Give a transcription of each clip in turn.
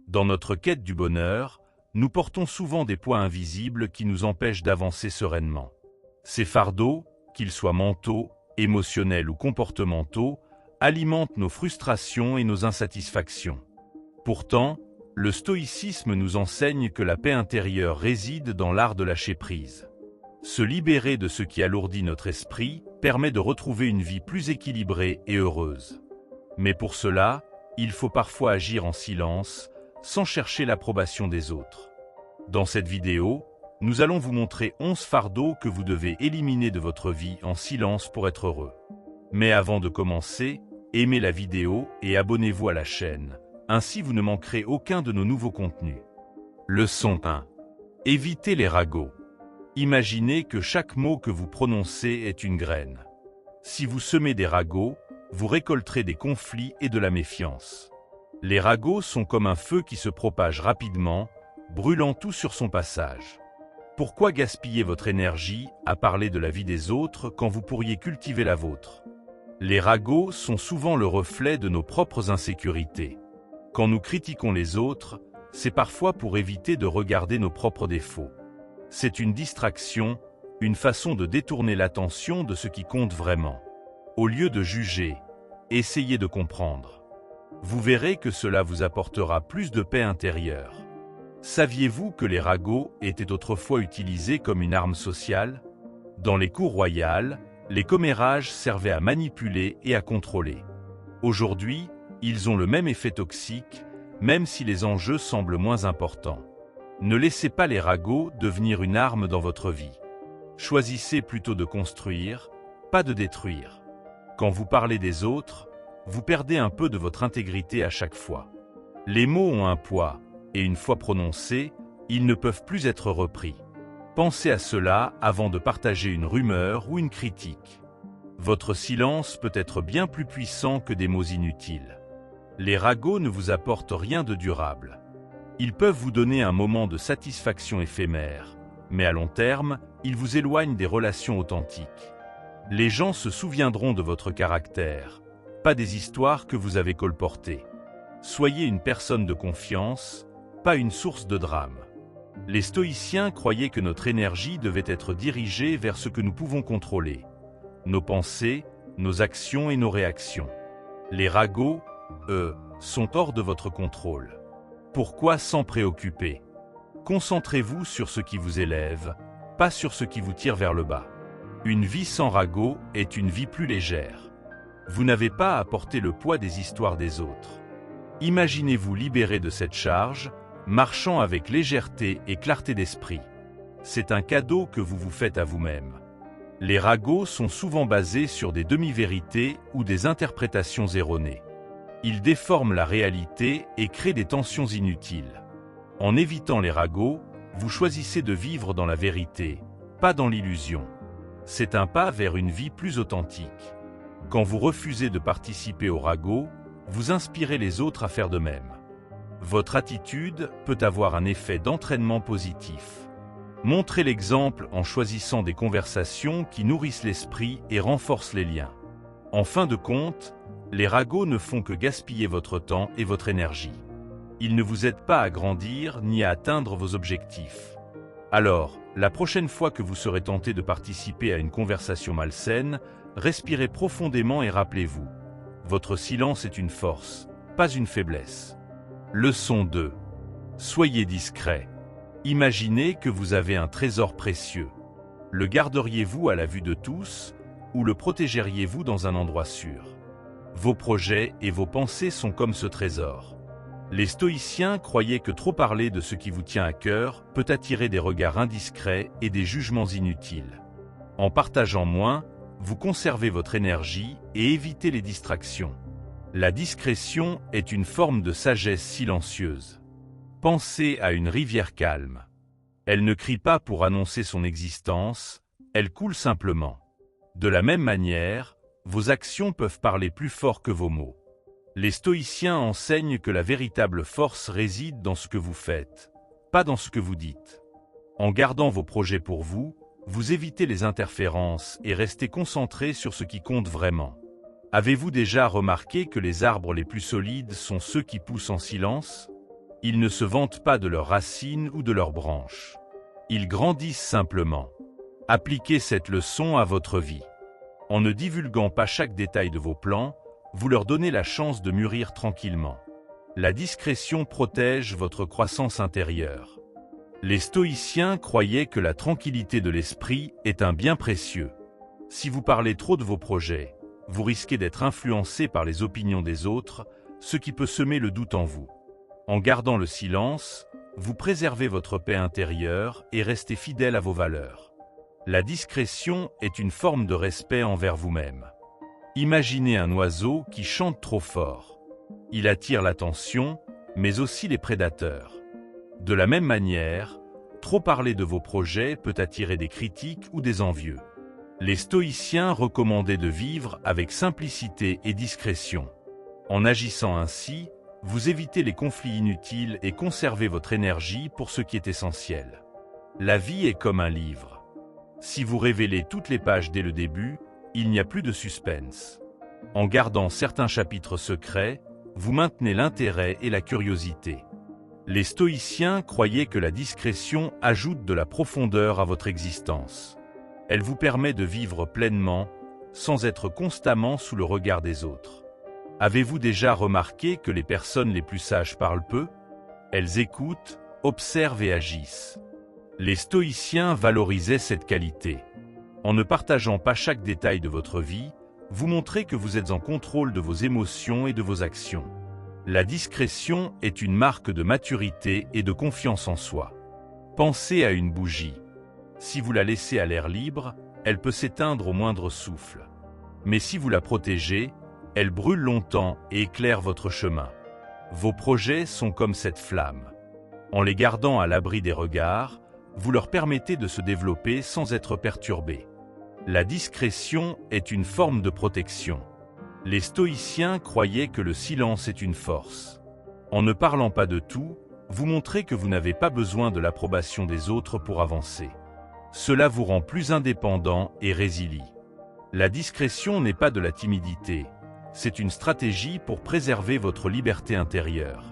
Dans notre quête du bonheur, nous portons souvent des poids invisibles qui nous empêchent d'avancer sereinement. Ces fardeaux, qu'ils soient mentaux, émotionnels ou comportementaux, alimentent nos frustrations et nos insatisfactions. Pourtant, le stoïcisme nous enseigne que la paix intérieure réside dans l'art de lâcher prise. Se libérer de ce qui alourdit notre esprit permet de retrouver une vie plus équilibrée et heureuse. Mais pour cela, il faut parfois agir en silence, sans chercher l'approbation des autres. Dans cette vidéo, nous allons vous montrer 11 fardeaux que vous devez éliminer de votre vie en silence pour être heureux. Mais avant de commencer, aimez la vidéo et abonnez-vous à la chaîne, ainsi vous ne manquerez aucun de nos nouveaux contenus. Leçon 1. Évitez les ragots. Imaginez que chaque mot que vous prononcez est une graine. Si vous semez des ragots, vous récolterez des conflits et de la méfiance. Les ragots sont comme un feu qui se propage rapidement, brûlant tout sur son passage. Pourquoi gaspiller votre énergie à parler de la vie des autres quand vous pourriez cultiver la vôtre? Les ragots sont souvent le reflet de nos propres insécurités. Quand nous critiquons les autres, c'est parfois pour éviter de regarder nos propres défauts. C'est une distraction, une façon de détourner l'attention de ce qui compte vraiment. Au lieu de juger, essayez de comprendre. Vous verrez que cela vous apportera plus de paix intérieure. Saviez-vous que les ragots étaient autrefois utilisés comme une arme sociale? Dans les cours royales, les commérages servaient à manipuler et à contrôler. Aujourd'hui, ils ont le même effet toxique, même si les enjeux semblent moins importants. Ne laissez pas les ragots devenir une arme dans votre vie. Choisissez plutôt de construire, pas de détruire. Quand vous parlez des autres, vous perdez un peu de votre intégrité à chaque fois. Les mots ont un poids, et une fois prononcés, ils ne peuvent plus être repris. Pensez à cela avant de partager une rumeur ou une critique. Votre silence peut être bien plus puissant que des mots inutiles. Les ragots ne vous apportent rien de durable. Ils peuvent vous donner un moment de satisfaction éphémère, mais à long terme, ils vous éloignent des relations authentiques. Les gens se souviendront de votre caractère, pas des histoires que vous avez colportées. Soyez une personne de confiance, pas une source de drame. Les stoïciens croyaient que notre énergie devait être dirigée vers ce que nous pouvons contrôler. Nos pensées, nos actions et nos réactions. Les ragots, eux, sont hors de votre contrôle. Pourquoi s'en préoccuper? Concentrez-vous sur ce qui vous élève, pas sur ce qui vous tire vers le bas. Une vie sans ragots est une vie plus légère. Vous n'avez pas à porter le poids des histoires des autres. Imaginez-vous libéré de cette charge, marchant avec légèreté et clarté d'esprit. C'est un cadeau que vous vous faites à vous-même. Les ragots sont souvent basés sur des demi-vérités ou des interprétations erronées. Ils déforment la réalité et créent des tensions inutiles. En évitant les ragots, vous choisissez de vivre dans la vérité, pas dans l'illusion. C'est un pas vers une vie plus authentique. Quand vous refusez de participer aux ragots, vous inspirez les autres à faire de même. Votre attitude peut avoir un effet d'entraînement positif. Montrez l'exemple en choisissant des conversations qui nourrissent l'esprit et renforcent les liens. En fin de compte, les ragots ne font que gaspiller votre temps et votre énergie. Ils ne vous aident pas à grandir ni à atteindre vos objectifs. Alors, la prochaine fois que vous serez tenté de participer à une conversation malsaine, respirez profondément et rappelez-vous, votre silence est une force, pas une faiblesse. Leçon 2. Soyez discret. Imaginez que vous avez un trésor précieux. Le garderiez-vous à la vue de tous ou le protégeriez-vous dans un endroit sûr? Vos projets et vos pensées sont comme ce trésor. Les stoïciens croyaient que trop parler de ce qui vous tient à cœur peut attirer des regards indiscrets et des jugements inutiles. En partageant moins, vous conservez votre énergie et évitez les distractions. La discrétion est une forme de sagesse silencieuse. Pensez à une rivière calme. Elle ne crie pas pour annoncer son existence, elle coule simplement. De la même manière, vos actions peuvent parler plus fort que vos mots. Les stoïciens enseignent que la véritable force réside dans ce que vous faites, pas dans ce que vous dites. En gardant vos projets pour vous, vous évitez les interférences et restez concentré sur ce qui compte vraiment. Avez-vous déjà remarqué que les arbres les plus solides sont ceux qui poussent en silence? Ils ne se vantent pas de leurs racines ou de leurs branches. Ils grandissent simplement. Appliquez cette leçon à votre vie. En ne divulguant pas chaque détail de vos plans, vous leur donnez la chance de mûrir tranquillement. La discrétion protège votre croissance intérieure. Les stoïciens croyaient que la tranquillité de l'esprit est un bien précieux. Si vous parlez trop de vos projets, vous risquez d'être influencé par les opinions des autres, ce qui peut semer le doute en vous. En gardant le silence, vous préservez votre paix intérieure et restez fidèle à vos valeurs. La discrétion est une forme de respect envers vous-même. Imaginez un oiseau qui chante trop fort. Il attire l'attention, mais aussi les prédateurs. De la même manière, trop parler de vos projets peut attirer des critiques ou des envieux. Les stoïciens recommandaient de vivre avec simplicité et discrétion. En agissant ainsi, vous évitez les conflits inutiles et conservez votre énergie pour ce qui est essentiel. La vie est comme un livre. Si vous révélez toutes les pages dès le début, il n'y a plus de suspense. En gardant certains chapitres secrets, vous maintenez l'intérêt et la curiosité. Les stoïciens croyaient que la discrétion ajoute de la profondeur à votre existence. Elle vous permet de vivre pleinement, sans être constamment sous le regard des autres. Avez-vous déjà remarqué que les personnes les plus sages parlent peu? Elles écoutent, observent et agissent. Les stoïciens valorisaient cette qualité. En ne partageant pas chaque détail de votre vie, vous montrez que vous êtes en contrôle de vos émotions et de vos actions. La discrétion est une marque de maturité et de confiance en soi. Pensez à une bougie. Si vous la laissez à l'air libre, elle peut s'éteindre au moindre souffle. Mais si vous la protégez, elle brûle longtemps et éclaire votre chemin. Vos projets sont comme cette flamme. En les gardant à l'abri des regards, vous leur permettez de se développer sans être perturbés. La discrétion est une forme de protection. Les stoïciens croyaient que le silence est une force. En ne parlant pas de tout, vous montrez que vous n'avez pas besoin de l'approbation des autres pour avancer. Cela vous rend plus indépendant et résilient. La discrétion n'est pas de la timidité, c'est une stratégie pour préserver votre liberté intérieure.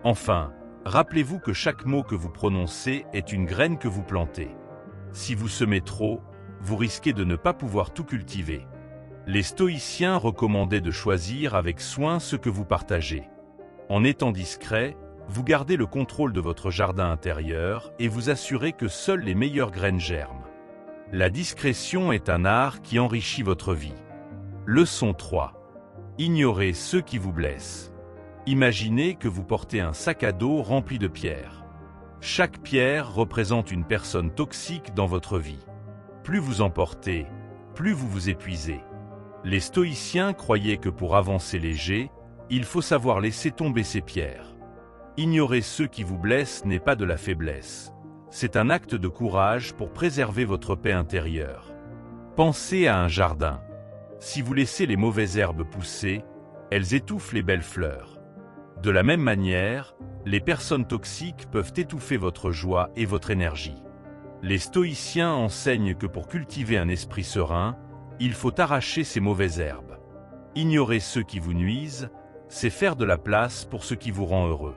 Enfin, rappelez-vous que chaque mot que vous prononcez est une graine que vous plantez. Si vous semez trop, vous risquez de ne pas pouvoir tout cultiver. Les stoïciens recommandaient de choisir avec soin ce que vous partagez. En étant discret, vous gardez le contrôle de votre jardin intérieur et vous assurez que seules les meilleures graines germent. La discrétion est un art qui enrichit votre vie. Leçon 3. Ignorez ceux qui vous blessent. Imaginez que vous portez un sac à dos rempli de pierres. Chaque pierre représente une personne toxique dans votre vie. Plus vous en portez, plus vous vous épuisez. Les stoïciens croyaient que pour avancer léger, il faut savoir laisser tomber ces pierres. Ignorer ceux qui vous blessent n'est pas de la faiblesse. C'est un acte de courage pour préserver votre paix intérieure. Pensez à un jardin. Si vous laissez les mauvaises herbes pousser, elles étouffent les belles fleurs. De la même manière, les personnes toxiques peuvent étouffer votre joie et votre énergie. Les stoïciens enseignent que pour cultiver un esprit serein, il faut arracher ces mauvaises herbes. Ignorer ceux qui vous nuisent, c'est faire de la place pour ce qui vous rend heureux.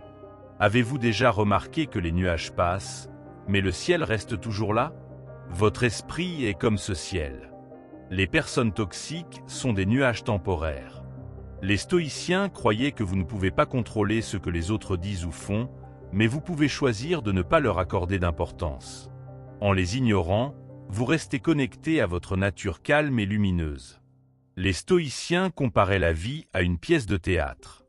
Avez-vous déjà remarqué que les nuages passent, mais le ciel reste toujours là? Votre esprit est comme ce ciel. Les personnes toxiques sont des nuages temporaires. Les stoïciens croyaient que vous ne pouvez pas contrôler ce que les autres disent ou font, mais vous pouvez choisir de ne pas leur accorder d'importance. En les ignorant, vous restez connecté à votre nature calme et lumineuse. Les stoïciens comparaient la vie à une pièce de théâtre.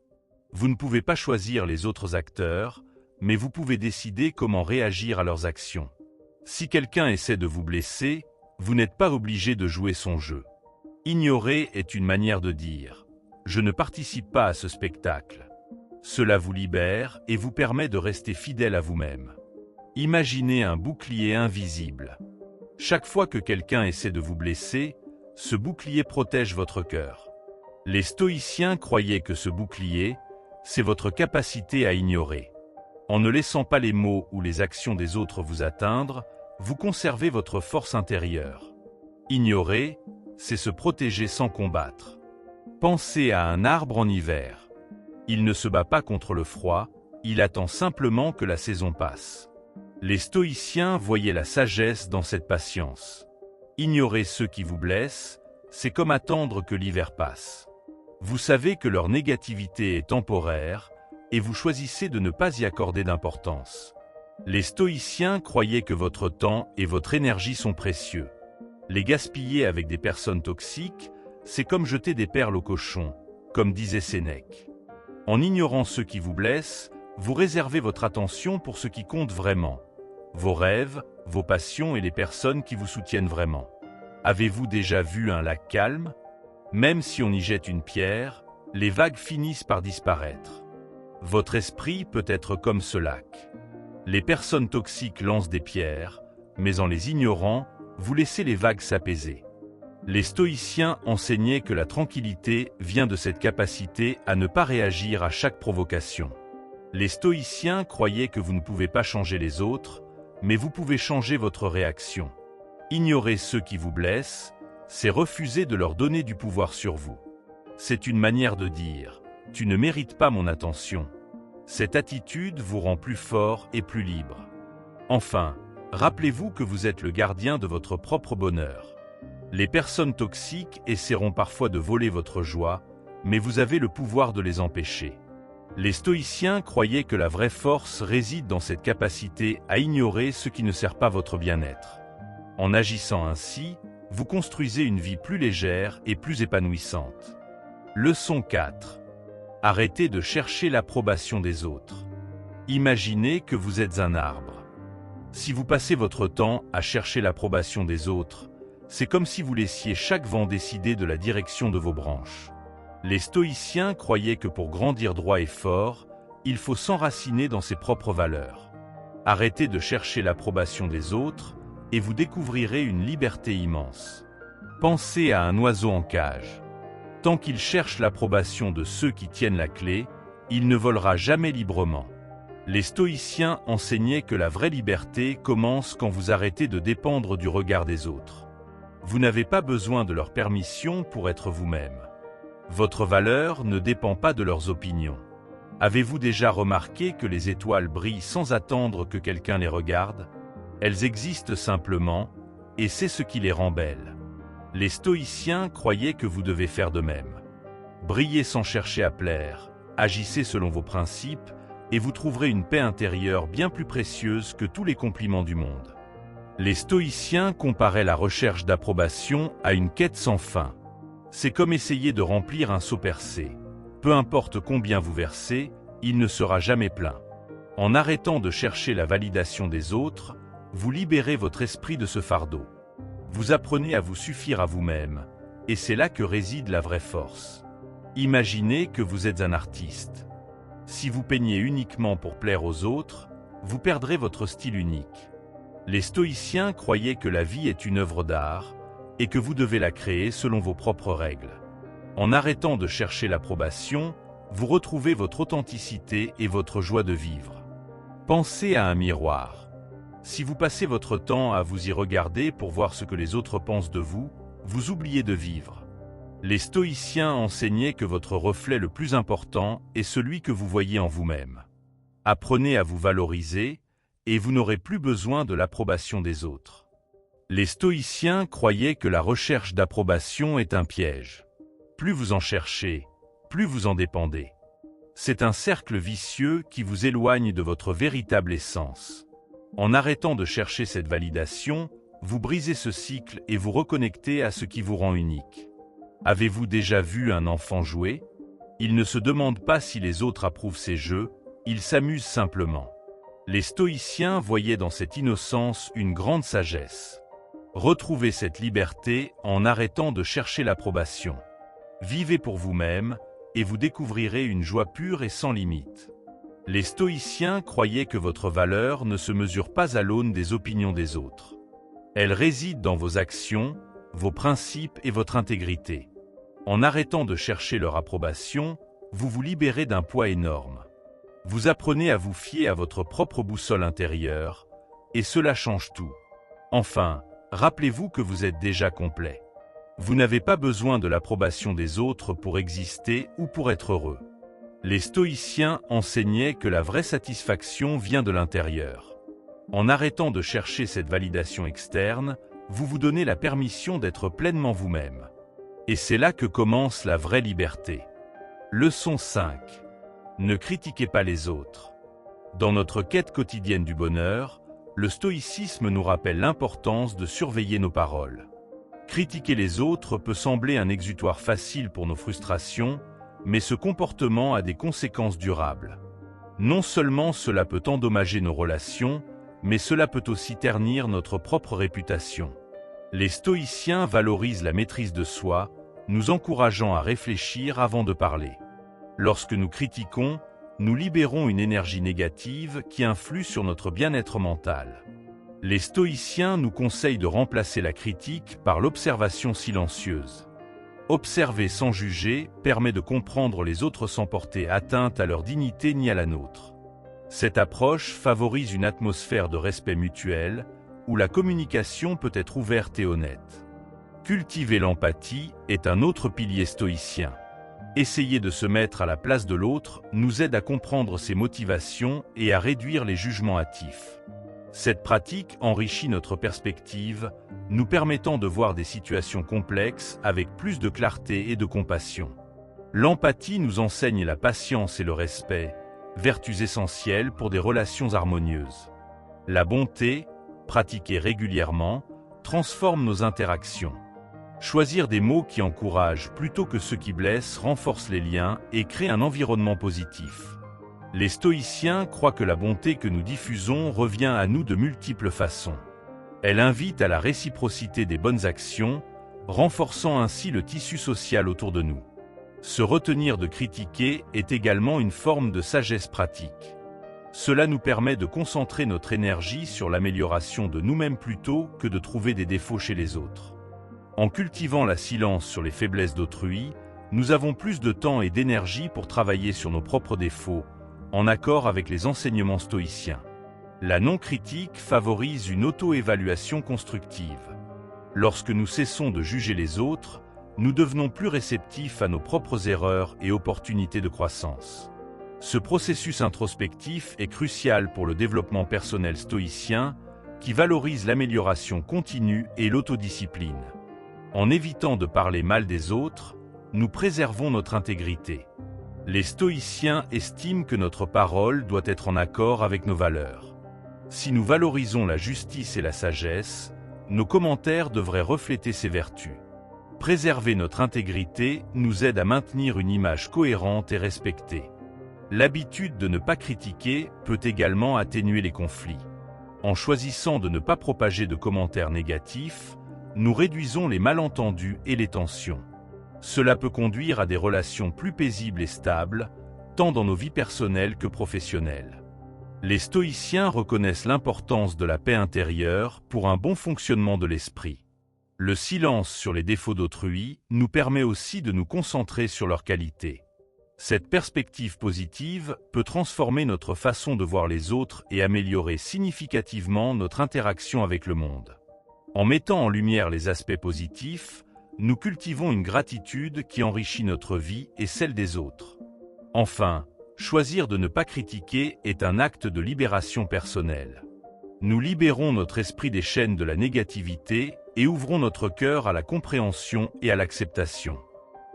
Vous ne pouvez pas choisir les autres acteurs, mais vous pouvez décider comment réagir à leurs actions. Si quelqu'un essaie de vous blesser, vous n'êtes pas obligé de jouer son jeu. Ignorer est une manière de dire « Je ne participe pas à ce spectacle ». Cela vous libère et vous permet de rester fidèle à vous-même. Imaginez un bouclier invisible. Chaque fois que quelqu'un essaie de vous blesser, ce bouclier protège votre cœur. Les stoïciens croyaient que ce bouclier, c'est votre capacité à ignorer. En ne laissant pas les mots ou les actions des autres vous atteindre, vous conservez votre force intérieure. Ignorer, c'est se protéger sans combattre. Pensez à un arbre en hiver. Il ne se bat pas contre le froid, il attend simplement que la saison passe. Les stoïciens voyaient la sagesse dans cette patience. Ignorer ceux qui vous blessent, c'est comme attendre que l'hiver passe. Vous savez que leur négativité est temporaire, et vous choisissez de ne pas y accorder d'importance. Les stoïciens croyaient que votre temps et votre énergie sont précieux. Les gaspiller avec des personnes toxiques, c'est comme jeter des perles aux cochons, comme disait Sénèque. En ignorant ceux qui vous blessent, vous réservez votre attention pour ce qui compte vraiment. Vos rêves, vos passions et les personnes qui vous soutiennent vraiment. Avez-vous déjà vu un lac calme? Même si on y jette une pierre, les vagues finissent par disparaître. Votre esprit peut être comme ce lac. Les personnes toxiques lancent des pierres, mais en les ignorant, vous laissez les vagues s'apaiser. Les stoïciens enseignaient que la tranquillité vient de cette capacité à ne pas réagir à chaque provocation. Les stoïciens croyaient que vous ne pouvez pas changer les autres, mais vous pouvez changer votre réaction. Ignorer ceux qui vous blessent, c'est refuser de leur donner du pouvoir sur vous. C'est une manière de dire « tu ne mérites pas mon attention ». Cette attitude vous rend plus fort et plus libre. Enfin, rappelez-vous que vous êtes le gardien de votre propre bonheur. Les personnes toxiques essaieront parfois de voler votre joie, mais vous avez le pouvoir de les empêcher. Les stoïciens croyaient que la vraie force réside dans cette capacité à ignorer ce qui ne sert pas votre bien-être. En agissant ainsi, vous construisez une vie plus légère et plus épanouissante. Leçon 4. Arrêtez de chercher l'approbation des autres. Imaginez que vous êtes un arbre. Si vous passez votre temps à chercher l'approbation des autres, c'est comme si vous laissiez chaque vent décider de la direction de vos branches. Les stoïciens croyaient que pour grandir droit et fort, il faut s'enraciner dans ses propres valeurs. Arrêtez de chercher l'approbation des autres, et vous découvrirez une liberté immense. Pensez à un oiseau en cage. Tant qu'il cherche l'approbation de ceux qui tiennent la clé, il ne volera jamais librement. Les stoïciens enseignaient que la vraie liberté commence quand vous arrêtez de dépendre du regard des autres. Vous n'avez pas besoin de leur permission pour être vous-même. Votre valeur ne dépend pas de leurs opinions. Avez-vous déjà remarqué que les étoiles brillent sans attendre que quelqu'un les regarde? Elles existent simplement, et c'est ce qui les rend belles. Les stoïciens croyaient que vous devez faire de même. Brillez sans chercher à plaire, agissez selon vos principes, et vous trouverez une paix intérieure bien plus précieuse que tous les compliments du monde. Les stoïciens comparaient la recherche d'approbation à une quête sans fin. C'est comme essayer de remplir un seau percé. Peu importe combien vous versez, il ne sera jamais plein. En arrêtant de chercher la validation des autres, vous libérez votre esprit de ce fardeau. Vous apprenez à vous suffire à vous-même, et c'est là que réside la vraie force. Imaginez que vous êtes un artiste. Si vous peignez uniquement pour plaire aux autres, vous perdrez votre style unique. Les stoïciens croyaient que la vie est une œuvre d'art, et que vous devez la créer selon vos propres règles. En arrêtant de chercher l'approbation, vous retrouvez votre authenticité et votre joie de vivre. Pensez à un miroir. Si vous passez votre temps à vous y regarder pour voir ce que les autres pensent de vous, vous oubliez de vivre. Les stoïciens enseignaient que votre reflet le plus important est celui que vous voyez en vous-même. Apprenez à vous valoriser, et vous n'aurez plus besoin de l'approbation des autres. Les stoïciens croyaient que la recherche d'approbation est un piège. Plus vous en cherchez, plus vous en dépendez. C'est un cercle vicieux qui vous éloigne de votre véritable essence. En arrêtant de chercher cette validation, vous brisez ce cycle et vous reconnectez à ce qui vous rend unique. Avez-vous déjà vu un enfant jouer? Il ne se demande pas si les autres approuvent ses jeux, il s'amuse simplement. Les stoïciens voyaient dans cette innocence une grande sagesse. Retrouvez cette liberté en arrêtant de chercher l'approbation. Vivez pour vous-même, et vous découvrirez une joie pure et sans limite. Les stoïciens croyaient que votre valeur ne se mesure pas à l'aune des opinions des autres. Elle réside dans vos actions, vos principes et votre intégrité. En arrêtant de chercher leur approbation, vous vous libérez d'un poids énorme. Vous apprenez à vous fier à votre propre boussole intérieure, et cela change tout. Enfin, rappelez-vous que vous êtes déjà complet. Vous n'avez pas besoin de l'approbation des autres pour exister ou pour être heureux. Les stoïciens enseignaient que la vraie satisfaction vient de l'intérieur. En arrêtant de chercher cette validation externe, vous vous donnez la permission d'être pleinement vous-même. Et c'est là que commence la vraie liberté. Leçon 5. Ne critiquez pas les autres. Dans notre quête quotidienne du bonheur, le stoïcisme nous rappelle l'importance de surveiller nos paroles. Critiquer les autres peut sembler un exutoire facile pour nos frustrations, mais ce comportement a des conséquences durables. Non seulement cela peut endommager nos relations, mais cela peut aussi ternir notre propre réputation. Les stoïciens valorisent la maîtrise de soi, nous encourageant à réfléchir avant de parler. Lorsque nous critiquons, nous libérons une énergie négative qui influe sur notre bien-être mental. Les stoïciens nous conseillent de remplacer la critique par l'observation silencieuse. Observer sans juger permet de comprendre les autres sans porter atteinte à leur dignité ni à la nôtre. Cette approche favorise une atmosphère de respect mutuel, où la communication peut être ouverte et honnête. Cultiver l'empathie est un autre pilier stoïcien. Essayer de se mettre à la place de l'autre nous aide à comprendre ses motivations et à réduire les jugements hâtifs. Cette pratique enrichit notre perspective, nous permettant de voir des situations complexes avec plus de clarté et de compassion. L'empathie nous enseigne la patience et le respect, vertus essentielles pour des relations harmonieuses. La bonté, pratiquée régulièrement, transforme nos interactions. Choisir des mots qui encouragent plutôt que ceux qui blessent renforce les liens et crée un environnement positif. Les stoïciens croient que la bonté que nous diffusons revient à nous de multiples façons. Elle invite à la réciprocité des bonnes actions, renforçant ainsi le tissu social autour de nous. Se retenir de critiquer est également une forme de sagesse pratique. Cela nous permet de concentrer notre énergie sur l'amélioration de nous-mêmes plutôt que de trouver des défauts chez les autres. En cultivant la silence sur les faiblesses d'autrui, nous avons plus de temps et d'énergie pour travailler sur nos propres défauts, en accord avec les enseignements stoïciens. La non-critique favorise une auto-évaluation constructive. Lorsque nous cessons de juger les autres, nous devenons plus réceptifs à nos propres erreurs et opportunités de croissance. Ce processus introspectif est crucial pour le développement personnel stoïcien, qui valorise l'amélioration continue et l'autodiscipline. En évitant de parler mal des autres, nous préservons notre intégrité. Les stoïciens estiment que notre parole doit être en accord avec nos valeurs. Si nous valorisons la justice et la sagesse, nos commentaires devraient refléter ces vertus. Préserver notre intégrité nous aide à maintenir une image cohérente et respectée. L'habitude de ne pas critiquer peut également atténuer les conflits. En choisissant de ne pas propager de commentaires négatifs, nous réduisons les malentendus et les tensions. Cela peut conduire à des relations plus paisibles et stables, tant dans nos vies personnelles que professionnelles. Les stoïciens reconnaissent l'importance de la paix intérieure pour un bon fonctionnement de l'esprit. Le silence sur les défauts d'autrui nous permet aussi de nous concentrer sur leurs qualités. Cette perspective positive peut transformer notre façon de voir les autres et améliorer significativement notre interaction avec le monde. En mettant en lumière les aspects positifs, nous cultivons une gratitude qui enrichit notre vie et celle des autres. Enfin, choisir de ne pas critiquer est un acte de libération personnelle. Nous libérons notre esprit des chaînes de la négativité et ouvrons notre cœur à la compréhension et à l'acceptation.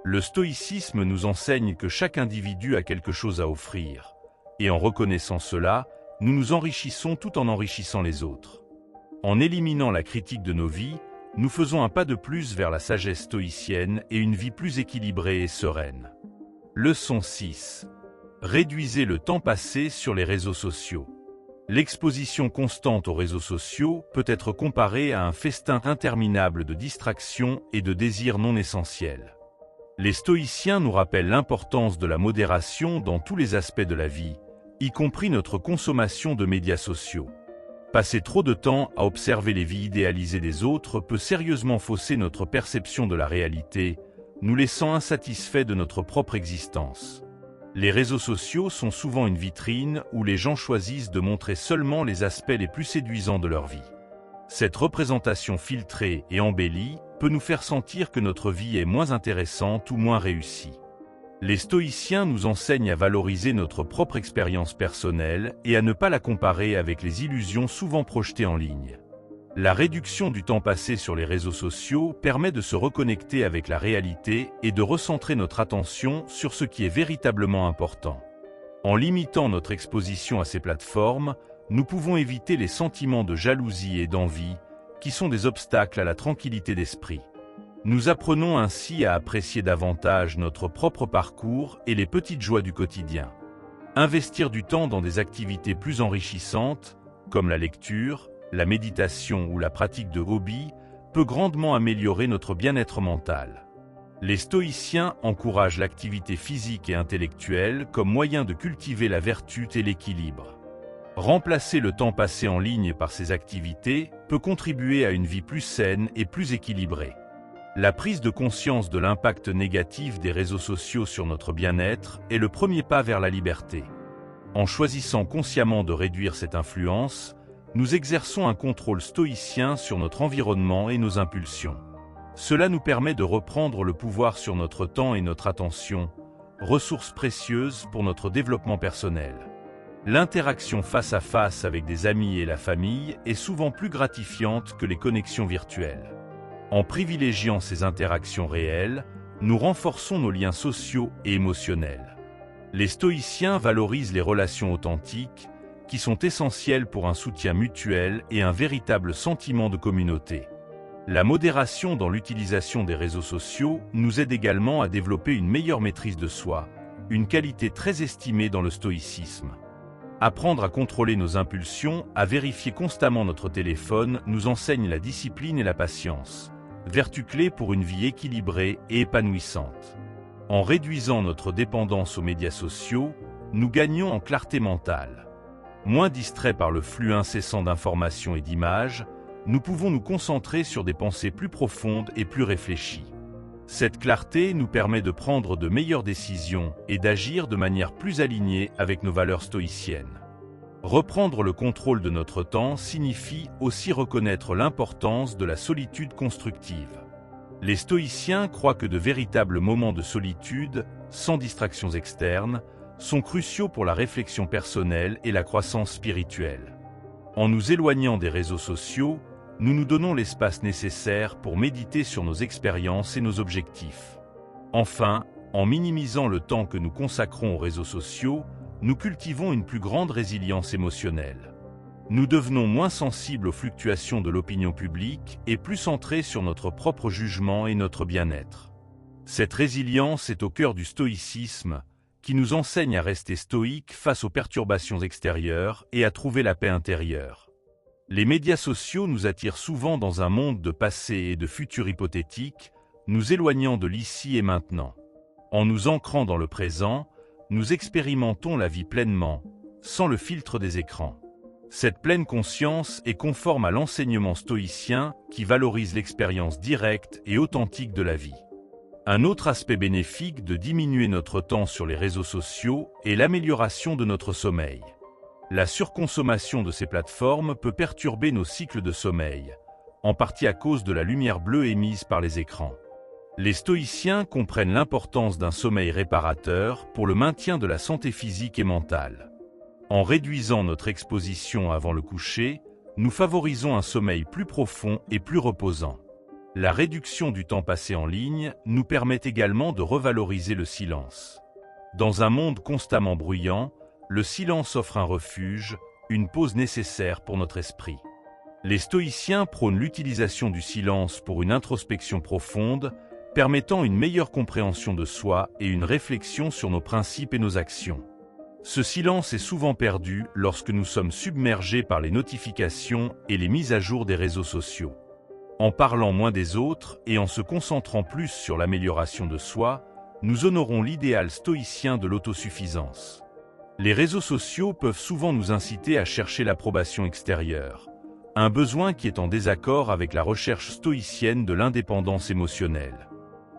Le stoïcisme nous enseigne que chaque individu a quelque chose à offrir, et en reconnaissant cela, nous nous enrichissons tout en enrichissant les autres. En éliminant la critique de nos vies, nous faisons un pas de plus vers la sagesse stoïcienne et une vie plus équilibrée et sereine. Leçon 6. Réduisez le temps passé sur les réseaux sociaux. L'exposition constante aux réseaux sociaux peut être comparée à un festin interminable de distractions et de désirs non essentiels. Les stoïciens nous rappellent l'importance de la modération dans tous les aspects de la vie, y compris notre consommation de médias sociaux. Passer trop de temps à observer les vies idéalisées des autres peut sérieusement fausser notre perception de la réalité, nous laissant insatisfaits de notre propre existence. Les réseaux sociaux sont souvent une vitrine où les gens choisissent de montrer seulement les aspects les plus séduisants de leur vie. Cette représentation filtrée et embellie peut nous faire sentir que notre vie est moins intéressante ou moins réussie. Les stoïciens nous enseignent à valoriser notre propre expérience personnelle et à ne pas la comparer avec les illusions souvent projetées en ligne. La réduction du temps passé sur les réseaux sociaux permet de se reconnecter avec la réalité et de recentrer notre attention sur ce qui est véritablement important. En limitant notre exposition à ces plateformes, nous pouvons éviter les sentiments de jalousie et d'envie, qui sont des obstacles à la tranquillité d'esprit. Nous apprenons ainsi à apprécier davantage notre propre parcours et les petites joies du quotidien. Investir du temps dans des activités plus enrichissantes, comme la lecture, la méditation ou la pratique de hobbies, peut grandement améliorer notre bien-être mental. Les stoïciens encouragent l'activité physique et intellectuelle comme moyen de cultiver la vertu et l'équilibre. Remplacer le temps passé en ligne par ces activités peut contribuer à une vie plus saine et plus équilibrée. La prise de conscience de l'impact négatif des réseaux sociaux sur notre bien-être est le premier pas vers la liberté. En choisissant consciemment de réduire cette influence, nous exerçons un contrôle stoïcien sur notre environnement et nos impulsions. Cela nous permet de reprendre le pouvoir sur notre temps et notre attention, ressources précieuses pour notre développement personnel. L'interaction face à face avec des amis et la famille est souvent plus gratifiante que les connexions virtuelles. En privilégiant ces interactions réelles, nous renforçons nos liens sociaux et émotionnels. Les stoïciens valorisent les relations authentiques, qui sont essentielles pour un soutien mutuel et un véritable sentiment de communauté. La modération dans l'utilisation des réseaux sociaux nous aide également à développer une meilleure maîtrise de soi, une qualité très estimée dans le stoïcisme. Apprendre à contrôler nos impulsions, à vérifier constamment notre téléphone, nous enseigne la discipline et la patience, vertus clés pour une vie équilibrée et épanouissante. En réduisant notre dépendance aux médias sociaux, nous gagnons en clarté mentale. Moins distraits par le flux incessant d'informations et d'images, nous pouvons nous concentrer sur des pensées plus profondes et plus réfléchies. Cette clarté nous permet de prendre de meilleures décisions et d'agir de manière plus alignée avec nos valeurs stoïciennes. Reprendre le contrôle de notre temps signifie aussi reconnaître l'importance de la solitude constructive. Les stoïciens croient que de véritables moments de solitude, sans distractions externes, sont cruciaux pour la réflexion personnelle et la croissance spirituelle. En nous éloignant des réseaux sociaux, nous nous donnons l'espace nécessaire pour méditer sur nos expériences et nos objectifs. Enfin, en minimisant le temps que nous consacrons aux réseaux sociaux, nous cultivons une plus grande résilience émotionnelle. Nous devenons moins sensibles aux fluctuations de l'opinion publique et plus centrés sur notre propre jugement et notre bien-être. Cette résilience est au cœur du stoïcisme, qui nous enseigne à rester stoïques face aux perturbations extérieures et à trouver la paix intérieure. Les médias sociaux nous attirent souvent dans un monde de passé et de futur hypothétiques, nous éloignant de l'ici et maintenant. En nous ancrant dans le présent, nous expérimentons la vie pleinement, sans le filtre des écrans. Cette pleine conscience est conforme à l'enseignement stoïcien qui valorise l'expérience directe et authentique de la vie. Un autre aspect bénéfique de diminuer notre temps sur les réseaux sociaux est l'amélioration de notre sommeil. La surconsommation de ces plateformes peut perturber nos cycles de sommeil, en partie à cause de la lumière bleue émise par les écrans. Les stoïciens comprennent l'importance d'un sommeil réparateur pour le maintien de la santé physique et mentale. En réduisant notre exposition avant le coucher, nous favorisons un sommeil plus profond et plus reposant. La réduction du temps passé en ligne nous permet également de revaloriser le silence. Dans un monde constamment bruyant, le silence offre un refuge, une pause nécessaire pour notre esprit. Les stoïciens prônent l'utilisation du silence pour une introspection profonde, permettant une meilleure compréhension de soi et une réflexion sur nos principes et nos actions. Ce silence est souvent perdu lorsque nous sommes submergés par les notifications et les mises à jour des réseaux sociaux. En parlant moins des autres et en se concentrant plus sur l'amélioration de soi, nous honorons l'idéal stoïcien de l'autosuffisance. Les réseaux sociaux peuvent souvent nous inciter à chercher l'approbation extérieure, un besoin qui est en désaccord avec la recherche stoïcienne de l'indépendance émotionnelle.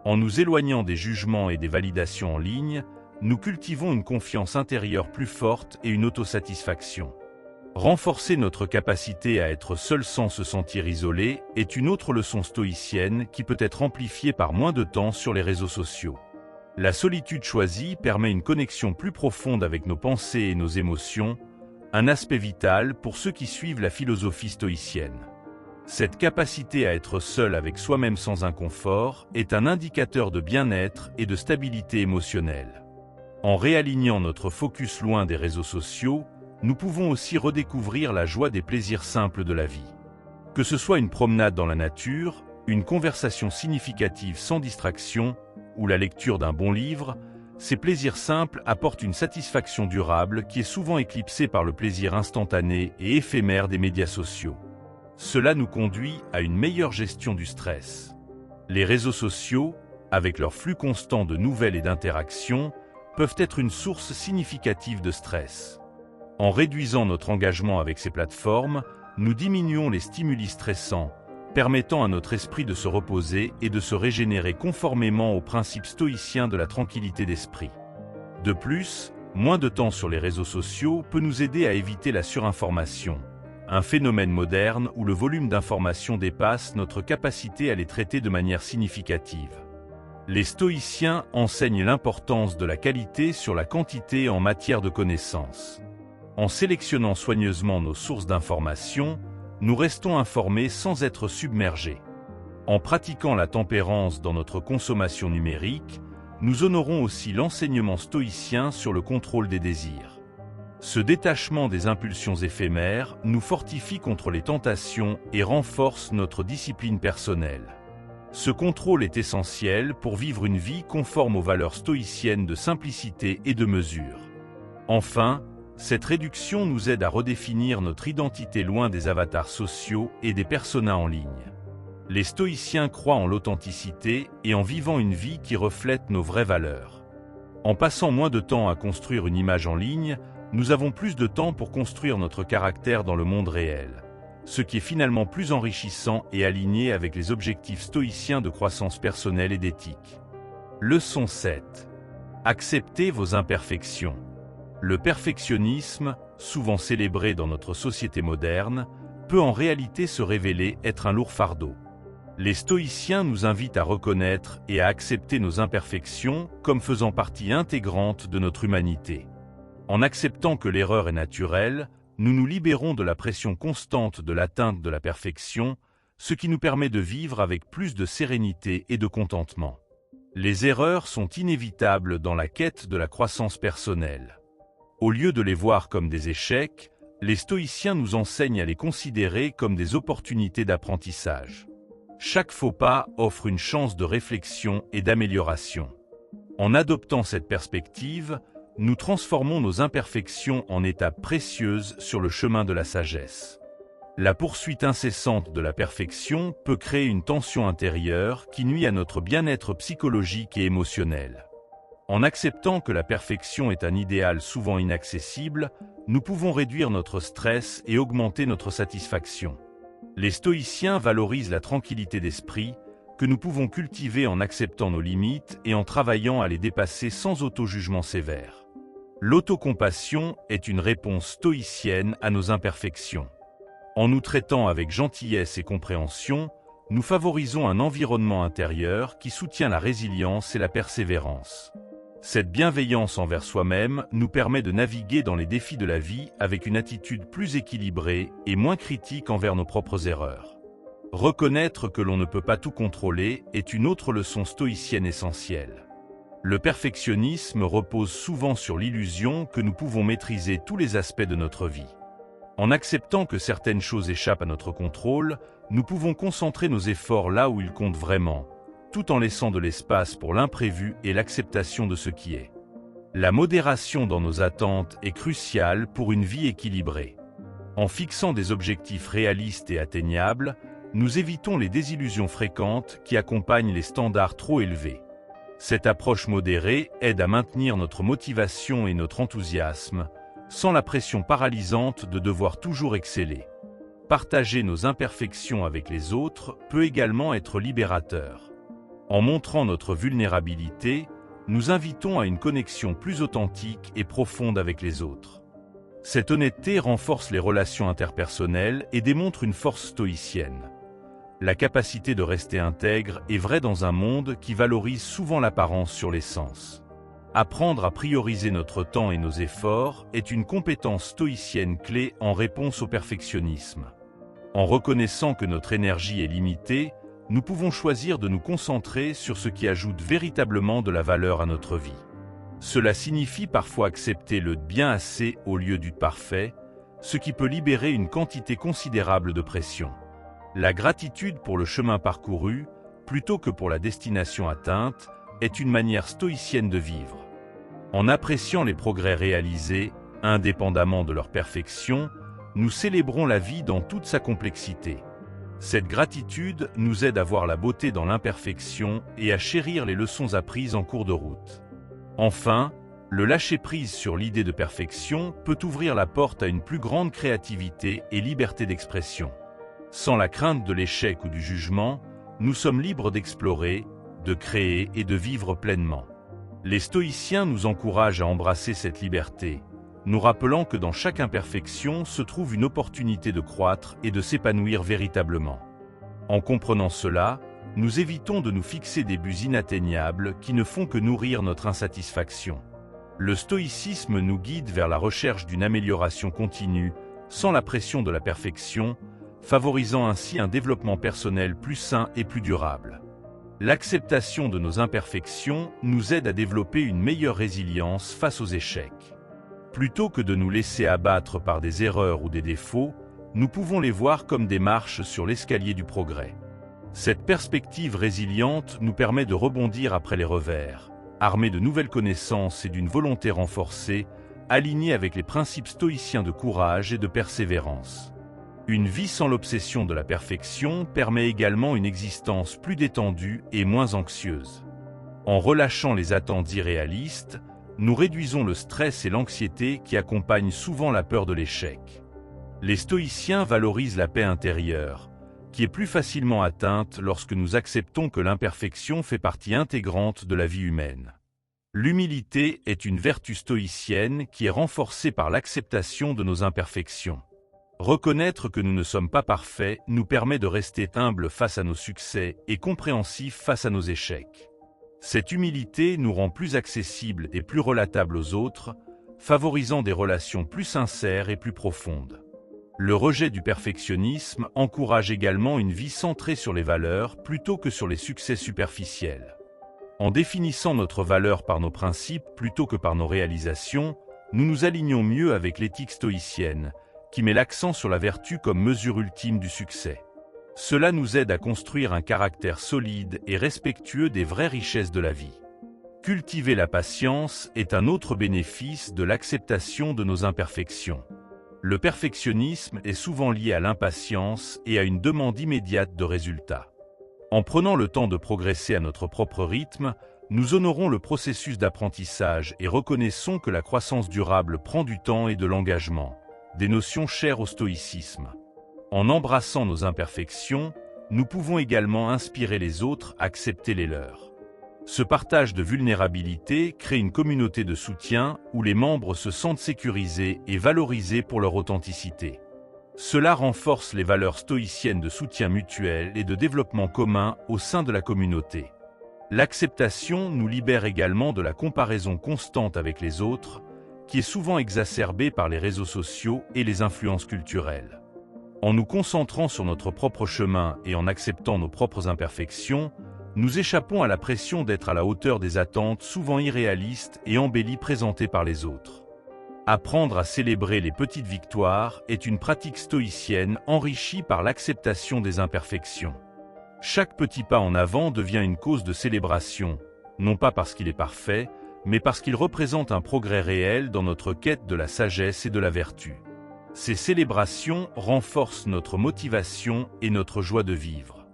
En nous éloignant des jugements et des validations en ligne, nous cultivons une confiance intérieure plus forte et une autosatisfaction. Renforcer notre capacité à être seul sans se sentir isolé est une autre leçon stoïcienne qui peut être amplifiée par moins de temps sur les réseaux sociaux. La solitude choisie permet une connexion plus profonde avec nos pensées et nos émotions, un aspect vital pour ceux qui suivent la philosophie stoïcienne. Cette capacité à être seul avec soi-même sans inconfort est un indicateur de bien-être et de stabilité émotionnelle. En réalignant notre focus loin des réseaux sociaux, nous pouvons aussi redécouvrir la joie des plaisirs simples de la vie. Que ce soit une promenade dans la nature, une conversation significative sans distraction, ou la lecture d'un bon livre, ces plaisirs simples apportent une satisfaction durable qui est souvent éclipsée par le plaisir instantané et éphémère des médias sociaux. Cela nous conduit à une meilleure gestion du stress. Les réseaux sociaux, avec leur flux constant de nouvelles et d'interactions, peuvent être une source significative de stress. En réduisant notre engagement avec ces plateformes, nous diminuons les stimuli stressants, permettant à notre esprit de se reposer et de se régénérer conformément aux principes stoïciens de la tranquillité d'esprit. De plus, moins de temps sur les réseaux sociaux peut nous aider à éviter la surinformation, un phénomène moderne où le volume d'informations dépasse notre capacité à les traiter de manière significative. Les stoïciens enseignent l'importance de la qualité sur la quantité en matière de connaissances. En sélectionnant soigneusement nos sources d'informations, nous restons informés sans être submergés. En pratiquant la tempérance dans notre consommation numérique, nous honorons aussi l'enseignement stoïcien sur le contrôle des désirs. Ce détachement des impulsions éphémères nous fortifie contre les tentations et renforce notre discipline personnelle. Ce contrôle est essentiel pour vivre une vie conforme aux valeurs stoïciennes de simplicité et de mesure. Enfin, cette réduction nous aide à redéfinir notre identité loin des avatars sociaux et des personas en ligne. Les stoïciens croient en l'authenticité et en vivant une vie qui reflète nos vraies valeurs. En passant moins de temps à construire une image en ligne, nous avons plus de temps pour construire notre caractère dans le monde réel, ce qui est finalement plus enrichissant et aligné avec les objectifs stoïciens de croissance personnelle et d'éthique. Leçon 7. Acceptez vos imperfections. Le perfectionnisme, souvent célébré dans notre société moderne, peut en réalité se révéler être un lourd fardeau. Les stoïciens nous invitent à reconnaître et à accepter nos imperfections comme faisant partie intégrante de notre humanité. En acceptant que l'erreur est naturelle, nous nous libérons de la pression constante de l'atteinte de la perfection, ce qui nous permet de vivre avec plus de sérénité et de contentement. Les erreurs sont inévitables dans la quête de la croissance personnelle. Au lieu de les voir comme des échecs, les stoïciens nous enseignent à les considérer comme des opportunités d'apprentissage. Chaque faux pas offre une chance de réflexion et d'amélioration. En adoptant cette perspective, nous transformons nos imperfections en étapes précieuses sur le chemin de la sagesse. La poursuite incessante de la perfection peut créer une tension intérieure qui nuit à notre bien-être psychologique et émotionnel. En acceptant que la perfection est un idéal souvent inaccessible, nous pouvons réduire notre stress et augmenter notre satisfaction. Les stoïciens valorisent la tranquillité d'esprit, que nous pouvons cultiver en acceptant nos limites et en travaillant à les dépasser sans auto-jugement sévère. L'autocompassion est une réponse stoïcienne à nos imperfections. En nous traitant avec gentillesse et compréhension, nous favorisons un environnement intérieur qui soutient la résilience et la persévérance. Cette bienveillance envers soi-même nous permet de naviguer dans les défis de la vie avec une attitude plus équilibrée et moins critique envers nos propres erreurs. Reconnaître que l'on ne peut pas tout contrôler est une autre leçon stoïcienne essentielle. Le perfectionnisme repose souvent sur l'illusion que nous pouvons maîtriser tous les aspects de notre vie. En acceptant que certaines choses échappent à notre contrôle, nous pouvons concentrer nos efforts là où ils comptent vraiment, tout en laissant de l'espace pour l'imprévu et l'acceptation de ce qui est. La modération dans nos attentes est cruciale pour une vie équilibrée. En fixant des objectifs réalistes et atteignables, nous évitons les désillusions fréquentes qui accompagnent les standards trop élevés. Cette approche modérée aide à maintenir notre motivation et notre enthousiasme, sans la pression paralysante de devoir toujours exceller. Partager nos imperfections avec les autres peut également être libérateur. En montrant notre vulnérabilité, nous invitons à une connexion plus authentique et profonde avec les autres. Cette honnêteté renforce les relations interpersonnelles et démontre une force stoïcienne. la capacité de rester intègre est vraie dans un monde qui valorise souvent l'apparence sur l'essence. Apprendre à prioriser notre temps et nos efforts est une compétence stoïcienne clé en réponse au perfectionnisme. En reconnaissant que notre énergie est limitée, nous pouvons choisir de nous concentrer sur ce qui ajoute véritablement de la valeur à notre vie. Cela signifie parfois accepter le bien assez au lieu du parfait, ce qui peut libérer une quantité considérable de pression. La gratitude pour le chemin parcouru, plutôt que pour la destination atteinte, est une manière stoïcienne de vivre. En appréciant les progrès réalisés, indépendamment de leur perfection, nous célébrons la vie dans toute sa complexité. Cette gratitude nous aide à voir la beauté dans l'imperfection et à chérir les leçons apprises en cours de route. Enfin, le lâcher-prise sur l'idée de perfection peut ouvrir la porte à une plus grande créativité et liberté d'expression. Sans la crainte de l'échec ou du jugement, nous sommes libres d'explorer, de créer et de vivre pleinement. Les stoïciens nous encouragent à embrasser cette liberté, nous rappelant que dans chaque imperfection se trouve une opportunité de croître et de s'épanouir véritablement. En comprenant cela, nous évitons de nous fixer des buts inatteignables qui ne font que nourrir notre insatisfaction. Le stoïcisme nous guide vers la recherche d'une amélioration continue, sans la pression de la perfection, favorisant ainsi un développement personnel plus sain et plus durable. L'acceptation de nos imperfections nous aide à développer une meilleure résilience face aux échecs. Plutôt que de nous laisser abattre par des erreurs ou des défauts, nous pouvons les voir comme des marches sur l'escalier du progrès. Cette perspective résiliente nous permet de rebondir après les revers, armés de nouvelles connaissances et d'une volonté renforcée, alignée avec les principes stoïciens de courage et de persévérance. Une vie sans l'obsession de la perfection permet également une existence plus détendue et moins anxieuse. En relâchant les attentes irréalistes, nous réduisons le stress et l'anxiété qui accompagnent souvent la peur de l'échec. Les stoïciens valorisent la paix intérieure, qui est plus facilement atteinte lorsque nous acceptons que l'imperfection fait partie intégrante de la vie humaine. L'humilité est une vertu stoïcienne qui est renforcée par l'acceptation de nos imperfections. Reconnaître que nous ne sommes pas parfaits nous permet de rester humbles face à nos succès et compréhensifs face à nos échecs. Cette humilité nous rend plus accessibles et plus relatables aux autres, favorisant des relations plus sincères et plus profondes. Le rejet du perfectionnisme encourage également une vie centrée sur les valeurs plutôt que sur les succès superficiels. En définissant notre valeur par nos principes plutôt que par nos réalisations, nous nous alignons mieux avec l'éthique stoïcienne, qui met l'accent sur la vertu comme mesure ultime du succès. Cela nous aide à construire un caractère solide et respectueux des vraies richesses de la vie. Cultiver la patience est un autre bénéfice de l'acceptation de nos imperfections. Le perfectionnisme est souvent lié à l'impatience et à une demande immédiate de résultats. En prenant le temps de progresser à notre propre rythme, nous honorons le processus d'apprentissage et reconnaissons que la croissance durable prend du temps et de l'engagement, des notions chères au stoïcisme. En embrassant nos imperfections, nous pouvons également inspirer les autres à accepter les leurs. Ce partage de vulnérabilité crée une communauté de soutien où les membres se sentent sécurisés et valorisés pour leur authenticité. Cela renforce les valeurs stoïciennes de soutien mutuel et de développement commun au sein de la communauté. L'acceptation nous libère également de la comparaison constante avec les autres, qui est souvent exacerbée par les réseaux sociaux et les influences culturelles. En nous concentrant sur notre propre chemin et en acceptant nos propres imperfections, nous échappons à la pression d'être à la hauteur des attentes souvent irréalistes et embellies présentées par les autres. Apprendre à célébrer les petites victoires est une pratique stoïcienne enrichie par l'acceptation des imperfections. Chaque petit pas en avant devient une cause de célébration, non pas parce qu'il est parfait, mais parce qu'il représente un progrès réel dans notre quête de la sagesse et de la vertu. Ces célébrations renforcent notre motivation et notre joie de vivre.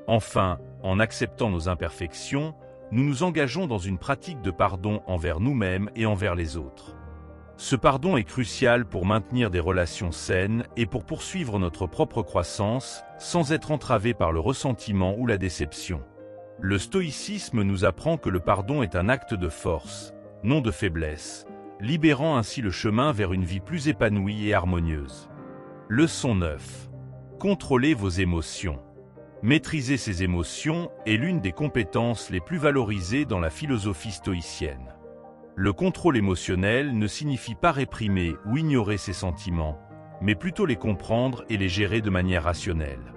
Enfin, en acceptant nos imperfections, nous nous engageons dans une pratique de pardon envers nous-mêmes et envers les autres. Ce pardon est crucial pour maintenir des relations saines et pour poursuivre notre propre croissance sans être entravé par le ressentiment ou la déception. Le stoïcisme nous apprend que le pardon est un acte de force, non de faiblesse, libérant ainsi le chemin vers une vie plus épanouie et harmonieuse. Leçon 9. Contrôlez vos émotions. Maîtriser ses émotions est l'une des compétences les plus valorisées dans la philosophie stoïcienne. Le contrôle émotionnel ne signifie pas réprimer ou ignorer ses sentiments, mais plutôt les comprendre et les gérer de manière rationnelle.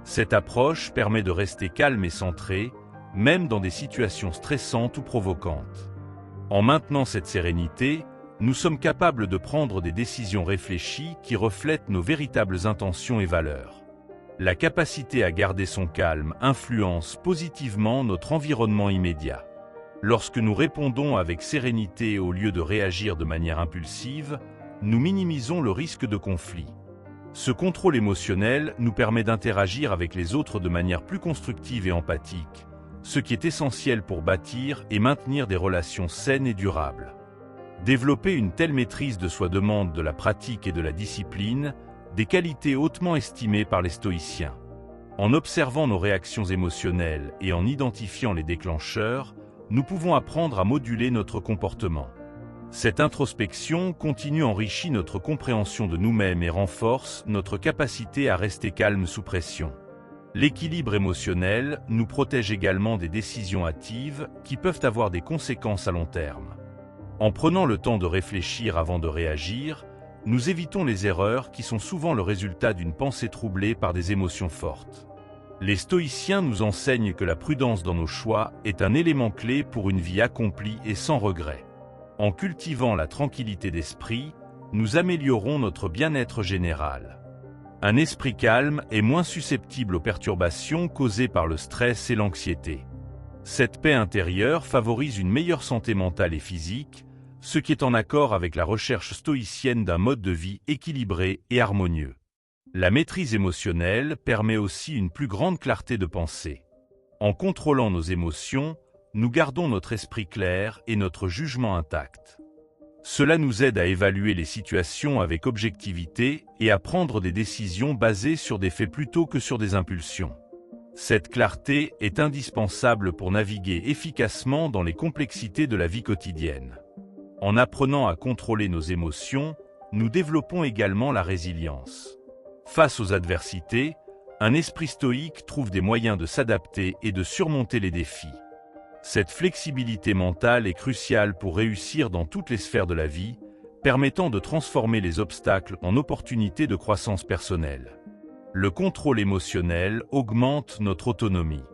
Cette approche permet de rester calme et centré, même dans des situations stressantes ou provocantes. En maintenant cette sérénité, nous sommes capables de prendre des décisions réfléchies qui reflètent nos véritables intentions et valeurs. La capacité à garder son calme influence positivement notre environnement immédiat. Lorsque nous répondons avec sérénité au lieu de réagir de manière impulsive, nous minimisons le risque de conflit. Ce contrôle émotionnel nous permet d'interagir avec les autres de manière plus constructive et empathique, ce qui est essentiel pour bâtir et maintenir des relations saines et durables. Développer une telle maîtrise de soi demande de la pratique et de la discipline, des qualités hautement estimées par les stoïciens. En observant nos réactions émotionnelles et en identifiant les déclencheurs, nous pouvons apprendre à moduler notre comportement. Cette introspection continue enrichit notre compréhension de nous-mêmes et renforce notre capacité à rester calme sous pression. L'équilibre émotionnel nous protège également des décisions hâtives qui peuvent avoir des conséquences à long terme. En prenant le temps de réfléchir avant de réagir, nous évitons les erreurs qui sont souvent le résultat d'une pensée troublée par des émotions fortes. Les stoïciens nous enseignent que la prudence dans nos choix est un élément clé pour une vie accomplie et sans regret. En cultivant la tranquillité d'esprit, nous améliorons notre bien-être général. Un esprit calme est moins susceptible aux perturbations causées par le stress et l'anxiété. Cette paix intérieure favorise une meilleure santé mentale et physique, ce qui est en accord avec la recherche stoïcienne d'un mode de vie équilibré et harmonieux. La maîtrise émotionnelle permet aussi une plus grande clarté de pensée. En contrôlant nos émotions, nous gardons notre esprit clair et notre jugement intact. Cela nous aide à évaluer les situations avec objectivité et à prendre des décisions basées sur des faits plutôt que sur des impulsions. Cette clarté est indispensable pour naviguer efficacement dans les complexités de la vie quotidienne. En apprenant à contrôler nos émotions, nous développons également la résilience. Face aux adversités, un esprit stoïque trouve des moyens de s'adapter et de surmonter les défis. Cette flexibilité mentale est cruciale pour réussir dans toutes les sphères de la vie, permettant de transformer les obstacles en opportunités de croissance personnelle. Le contrôle émotionnel augmente notre autonomie.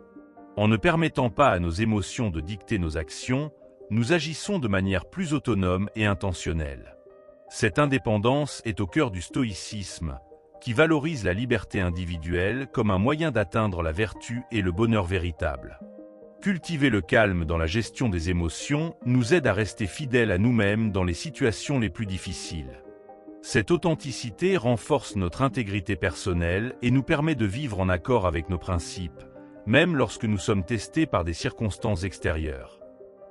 En ne permettant pas à nos émotions de dicter nos actions, nous agissons de manière plus autonome et intentionnelle. Cette indépendance est au cœur du stoïcisme, qui valorise la liberté individuelle comme un moyen d'atteindre la vertu et le bonheur véritable. Cultiver le calme dans la gestion des émotions nous aide à rester fidèles à nous-mêmes dans les situations les plus difficiles. Cette authenticité renforce notre intégrité personnelle et nous permet de vivre en accord avec nos principes, même lorsque nous sommes testés par des circonstances extérieures.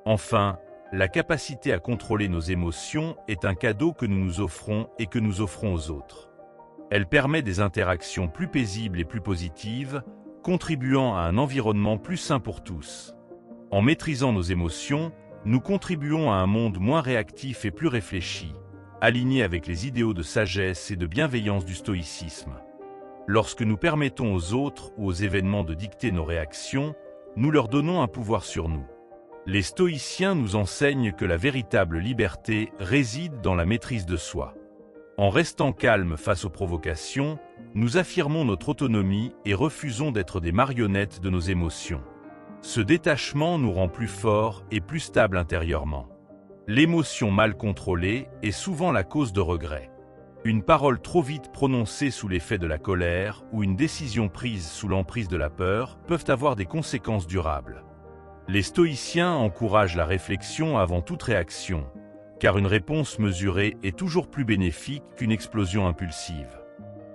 Enfin, la capacité à contrôler nos émotions est un cadeau que nous nous offrons et que nous offrons aux autres. Elle permet des interactions plus paisibles et plus positives, contribuant à un environnement plus sain pour tous. En maîtrisant nos émotions, nous contribuons à un monde moins réactif et plus réfléchi, aligné avec les idéaux de sagesse et de bienveillance du stoïcisme. Lorsque nous permettons aux autres ou aux événements de dicter nos réactions, nous leur donnons un pouvoir sur nous. Les stoïciens nous enseignent que la véritable liberté réside dans la maîtrise de soi. En restant calmes face aux provocations, nous affirmons notre autonomie et refusons d'être des marionnettes de nos émotions. Ce détachement nous rend plus forts et plus stables intérieurement. L'émotion mal contrôlée est souvent la cause de regrets. Une parole trop vite prononcée sous l'effet de la colère ou une décision prise sous l'emprise de la peur peuvent avoir des conséquences durables. Les stoïciens encouragent la réflexion avant toute réaction, car une réponse mesurée est toujours plus bénéfique qu'une explosion impulsive.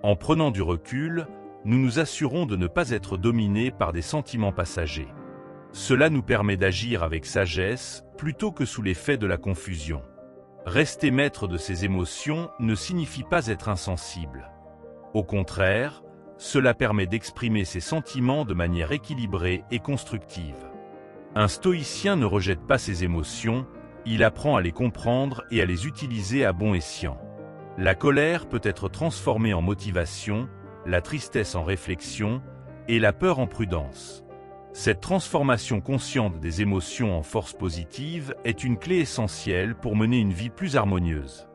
En prenant du recul, nous nous assurons de ne pas être dominés par des sentiments passagers. Cela nous permet d'agir avec sagesse plutôt que sous l'effet de la confusion. Rester maître de ses émotions ne signifie pas être insensible. Au contraire, cela permet d'exprimer ses sentiments de manière équilibrée et constructive. Un stoïcien ne rejette pas ses émotions, il apprend à les comprendre et à les utiliser à bon escient. La colère peut être transformée en motivation, la tristesse en réflexion, et la peur en prudence. Cette transformation consciente des émotions en force positive est une clé essentielle pour mener une vie plus harmonieuse.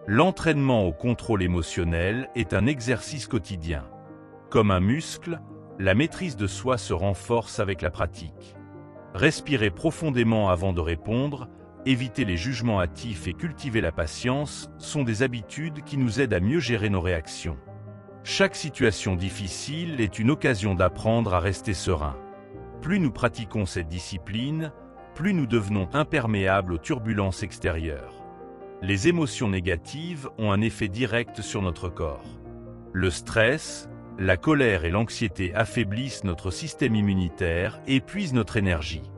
L'entraînement au contrôle émotionnel est un exercice quotidien. Comme un muscle, la maîtrise de soi se renforce avec la pratique. Respirer profondément avant de répondre, éviter les jugements hâtifs et cultiver la patience sont des habitudes qui nous aident à mieux gérer nos réactions. Chaque situation difficile est une occasion d'apprendre à rester serein. Plus nous pratiquons cette discipline, plus nous devenons imperméables aux turbulences extérieures. Les émotions négatives ont un effet direct sur notre corps. Le stress, la colère et l'anxiété affaiblissent notre système immunitaire et épuisent notre énergie.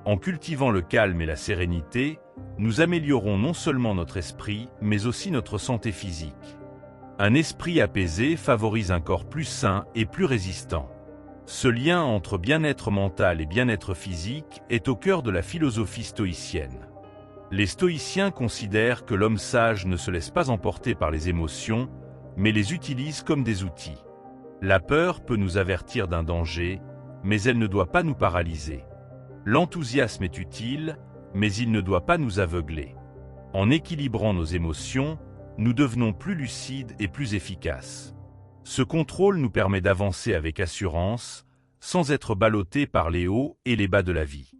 En cultivant le calme et la sérénité, nous améliorons non seulement notre esprit, mais aussi notre santé physique. Un esprit apaisé favorise un corps plus sain et plus résistant. Ce lien entre bien-être mental et bien-être physique est au cœur de la philosophie stoïcienne. Les stoïciens considèrent que l'homme sage ne se laisse pas emporter par les émotions, mais les utilise comme des outils. La peur peut nous avertir d'un danger, mais elle ne doit pas nous paralyser. L'enthousiasme est utile, mais il ne doit pas nous aveugler. En équilibrant nos émotions, nous devenons plus lucides et plus efficaces. Ce contrôle nous permet d'avancer avec assurance, sans être ballottés par les hauts et les bas de la vie.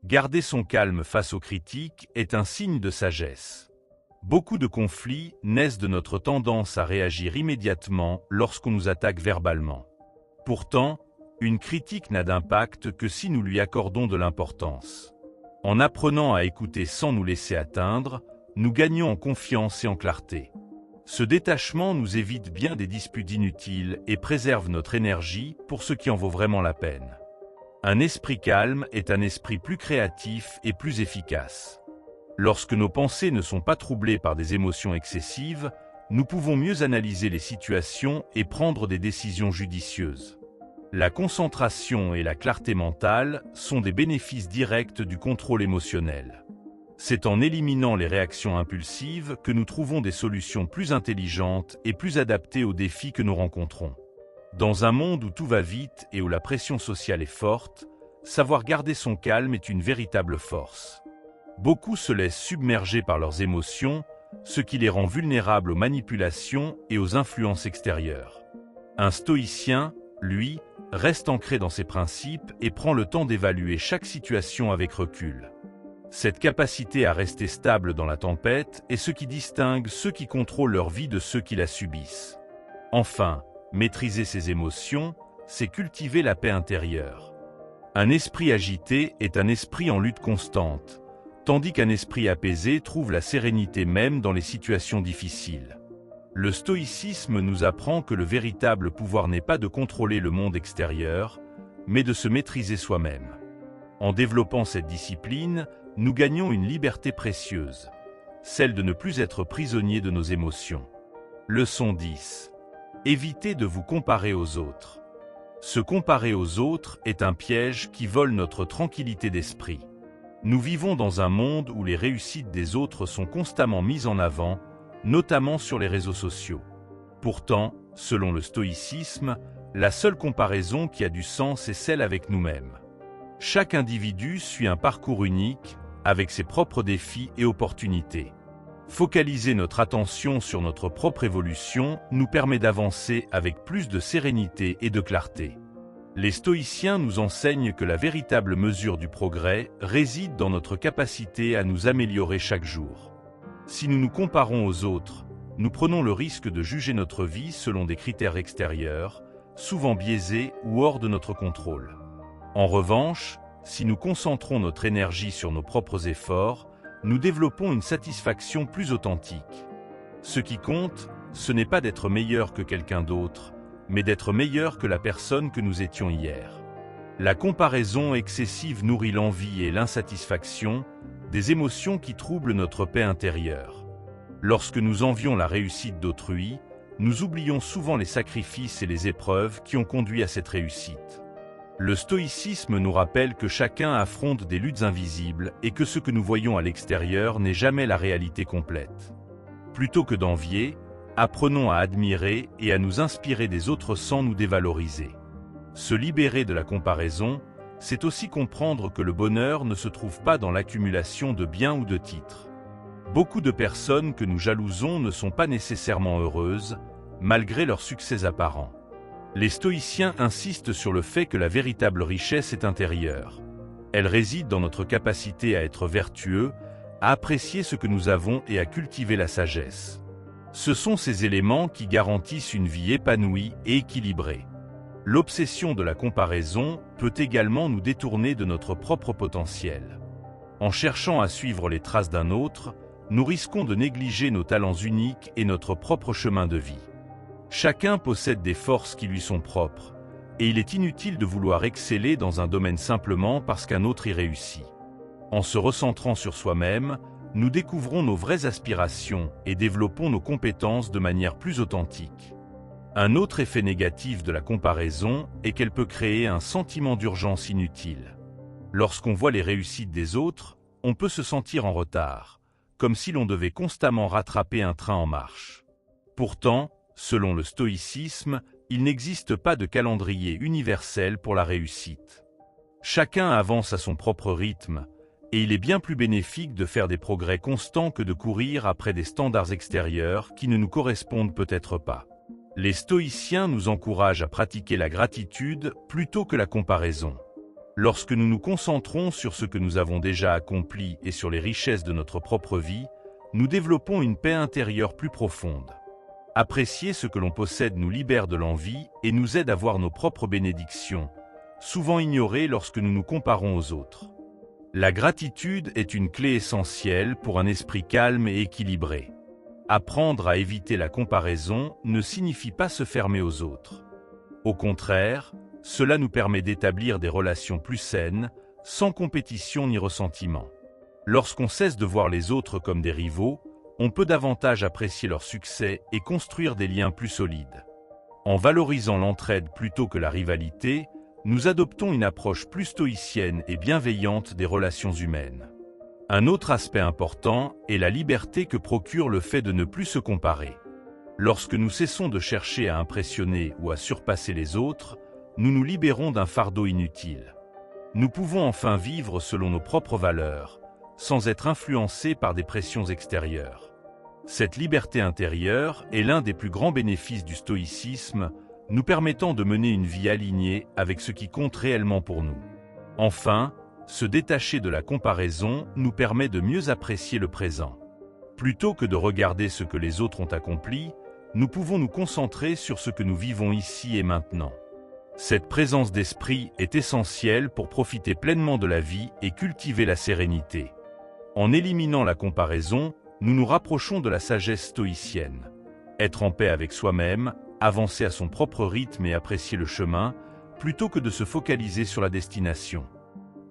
Garder son calme face aux critiques est un signe de sagesse. Beaucoup de conflits naissent de notre tendance à réagir immédiatement lorsqu'on nous attaque verbalement. Pourtant, une critique n'a d'impact que si nous lui accordons de l'importance. En apprenant à écouter sans nous laisser atteindre, nous gagnons en confiance et en clarté. Ce détachement nous évite bien des disputes inutiles et préserve notre énergie pour ce qui en vaut vraiment la peine. Un esprit calme est un esprit plus créatif et plus efficace. Lorsque nos pensées ne sont pas troublées par des émotions excessives, nous pouvons mieux analyser les situations et prendre des décisions judicieuses. La concentration et la clarté mentale sont des bénéfices directs du contrôle émotionnel. C'est en éliminant les réactions impulsives que nous trouvons des solutions plus intelligentes et plus adaptées aux défis que nous rencontrons. Dans un monde où tout va vite et où la pression sociale est forte, savoir garder son calme est une véritable force. Beaucoup se laissent submerger par leurs émotions, ce qui les rend vulnérables aux manipulations et aux influences extérieures. Un stoïcien, lui, reste ancré dans ses principes et prend le temps d'évaluer chaque situation avec recul. Cette capacité à rester stable dans la tempête est ce qui distingue ceux qui contrôlent leur vie de ceux qui la subissent. Enfin, maîtriser ses émotions, c'est cultiver la paix intérieure. Un esprit agité est un esprit en lutte constante, tandis qu'un esprit apaisé trouve la sérénité même dans les situations difficiles. Le stoïcisme nous apprend que le véritable pouvoir n'est pas de contrôler le monde extérieur, mais de se maîtriser soi-même. En développant cette discipline, nous gagnons une liberté précieuse, celle de ne plus être prisonnier de nos émotions. Leçon 10. Évitez de vous comparer aux autres. Se comparer aux autres est un piège qui vole notre tranquillité d'esprit. Nous vivons dans un monde où les réussites des autres sont constamment mises en avant, notamment sur les réseaux sociaux. Pourtant, selon le stoïcisme, la seule comparaison qui a du sens est celle avec nous-mêmes. Chaque individu suit un parcours unique, avec ses propres défis et opportunités. Focaliser notre attention sur notre propre évolution nous permet d'avancer avec plus de sérénité et de clarté. Les stoïciens nous enseignent que la véritable mesure du progrès réside dans notre capacité à nous améliorer chaque jour. Si nous nous comparons aux autres, nous prenons le risque de juger notre vie selon des critères extérieurs, souvent biaisés ou hors de notre contrôle. En revanche, si nous concentrons notre énergie sur nos propres efforts, nous développons une satisfaction plus authentique. Ce qui compte, ce n'est pas d'être meilleur que quelqu'un d'autre, mais d'être meilleur que la personne que nous étions hier. La comparaison excessive nourrit l'envie et l'insatisfaction, des émotions qui troublent notre paix intérieure. Lorsque nous envions la réussite d'autrui, nous oublions souvent les sacrifices et les épreuves qui ont conduit à cette réussite. Le stoïcisme nous rappelle que chacun affronte des luttes invisibles et que ce que nous voyons à l'extérieur n'est jamais la réalité complète. Plutôt que d'envier, apprenons à admirer et à nous inspirer des autres sans nous dévaloriser. Se libérer de la comparaison, c'est aussi comprendre que le bonheur ne se trouve pas dans l'accumulation de biens ou de titres. Beaucoup de personnes que nous jalousons ne sont pas nécessairement heureuses, malgré leurs succès apparents. Les stoïciens insistent sur le fait que la véritable richesse est intérieure. Elle réside dans notre capacité à être vertueux, à apprécier ce que nous avons et à cultiver la sagesse. Ce sont ces éléments qui garantissent une vie épanouie et équilibrée. L'obsession de la comparaison peut également nous détourner de notre propre potentiel. En cherchant à suivre les traces d'un autre, nous risquons de négliger nos talents uniques et notre propre chemin de vie. Chacun possède des forces qui lui sont propres, et il est inutile de vouloir exceller dans un domaine simplement parce qu'un autre y réussit. En se recentrant sur soi-même, nous découvrons nos vraies aspirations et développons nos compétences de manière plus authentique. Un autre effet négatif de la comparaison est qu'elle peut créer un sentiment d'urgence inutile. Lorsqu'on voit les réussites des autres, on peut se sentir en retard, comme si l'on devait constamment rattraper un train en marche. Pourtant, selon le stoïcisme, il n'existe pas de calendrier universel pour la réussite. Chacun avance à son propre rythme, et il est bien plus bénéfique de faire des progrès constants que de courir après des standards extérieurs qui ne nous correspondent peut-être pas. Les stoïciens nous encouragent à pratiquer la gratitude plutôt que la comparaison. Lorsque nous nous concentrons sur ce que nous avons déjà accompli et sur les richesses de notre propre vie, nous développons une paix intérieure plus profonde. Apprécier ce que l'on possède nous libère de l'envie et nous aide à voir nos propres bénédictions, souvent ignorées lorsque nous nous comparons aux autres. La gratitude est une clé essentielle pour un esprit calme et équilibré. Apprendre à éviter la comparaison ne signifie pas se fermer aux autres. Au contraire, cela nous permet d'établir des relations plus saines, sans compétition ni ressentiment. Lorsqu'on cesse de voir les autres comme des rivaux, on peut davantage apprécier leur succès et construire des liens plus solides. En valorisant l'entraide plutôt que la rivalité, nous adoptons une approche plus stoïcienne et bienveillante des relations humaines. Un autre aspect important est la liberté que procure le fait de ne plus se comparer. Lorsque nous cessons de chercher à impressionner ou à surpasser les autres, nous nous libérons d'un fardeau inutile. Nous pouvons enfin vivre selon nos propres valeurs, sans être influencés par des pressions extérieures. Cette liberté intérieure est l'un des plus grands bénéfices du stoïcisme, nous permettant de mener une vie alignée avec ce qui compte réellement pour nous. Enfin, se détacher de la comparaison nous permet de mieux apprécier le présent. Plutôt que de regarder ce que les autres ont accompli, nous pouvons nous concentrer sur ce que nous vivons ici et maintenant. Cette présence d'esprit est essentielle pour profiter pleinement de la vie et cultiver la sérénité. En éliminant la comparaison, nous nous rapprochons de la sagesse stoïcienne. Être en paix avec soi-même, avancer à son propre rythme et apprécier le chemin, plutôt que de se focaliser sur la destination.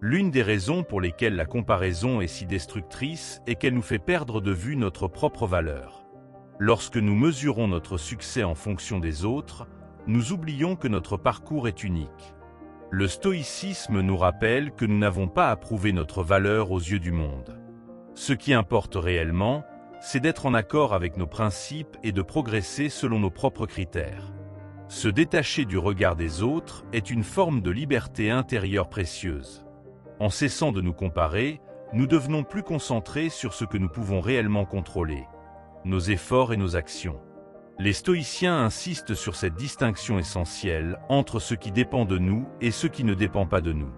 L'une des raisons pour lesquelles la comparaison est si destructrice est qu'elle nous fait perdre de vue notre propre valeur. Lorsque nous mesurons notre succès en fonction des autres, nous oublions que notre parcours est unique. Le stoïcisme nous rappelle que nous n'avons pas à prouver notre valeur aux yeux du monde. Ce qui importe réellement, c'est d'être en accord avec nos principes et de progresser selon nos propres critères. Se détacher du regard des autres est une forme de liberté intérieure précieuse. En cessant de nous comparer, nous devenons plus concentrés sur ce que nous pouvons réellement contrôler, nos efforts et nos actions. Les stoïciens insistent sur cette distinction essentielle entre ce qui dépend de nous et ce qui ne dépend pas de nous.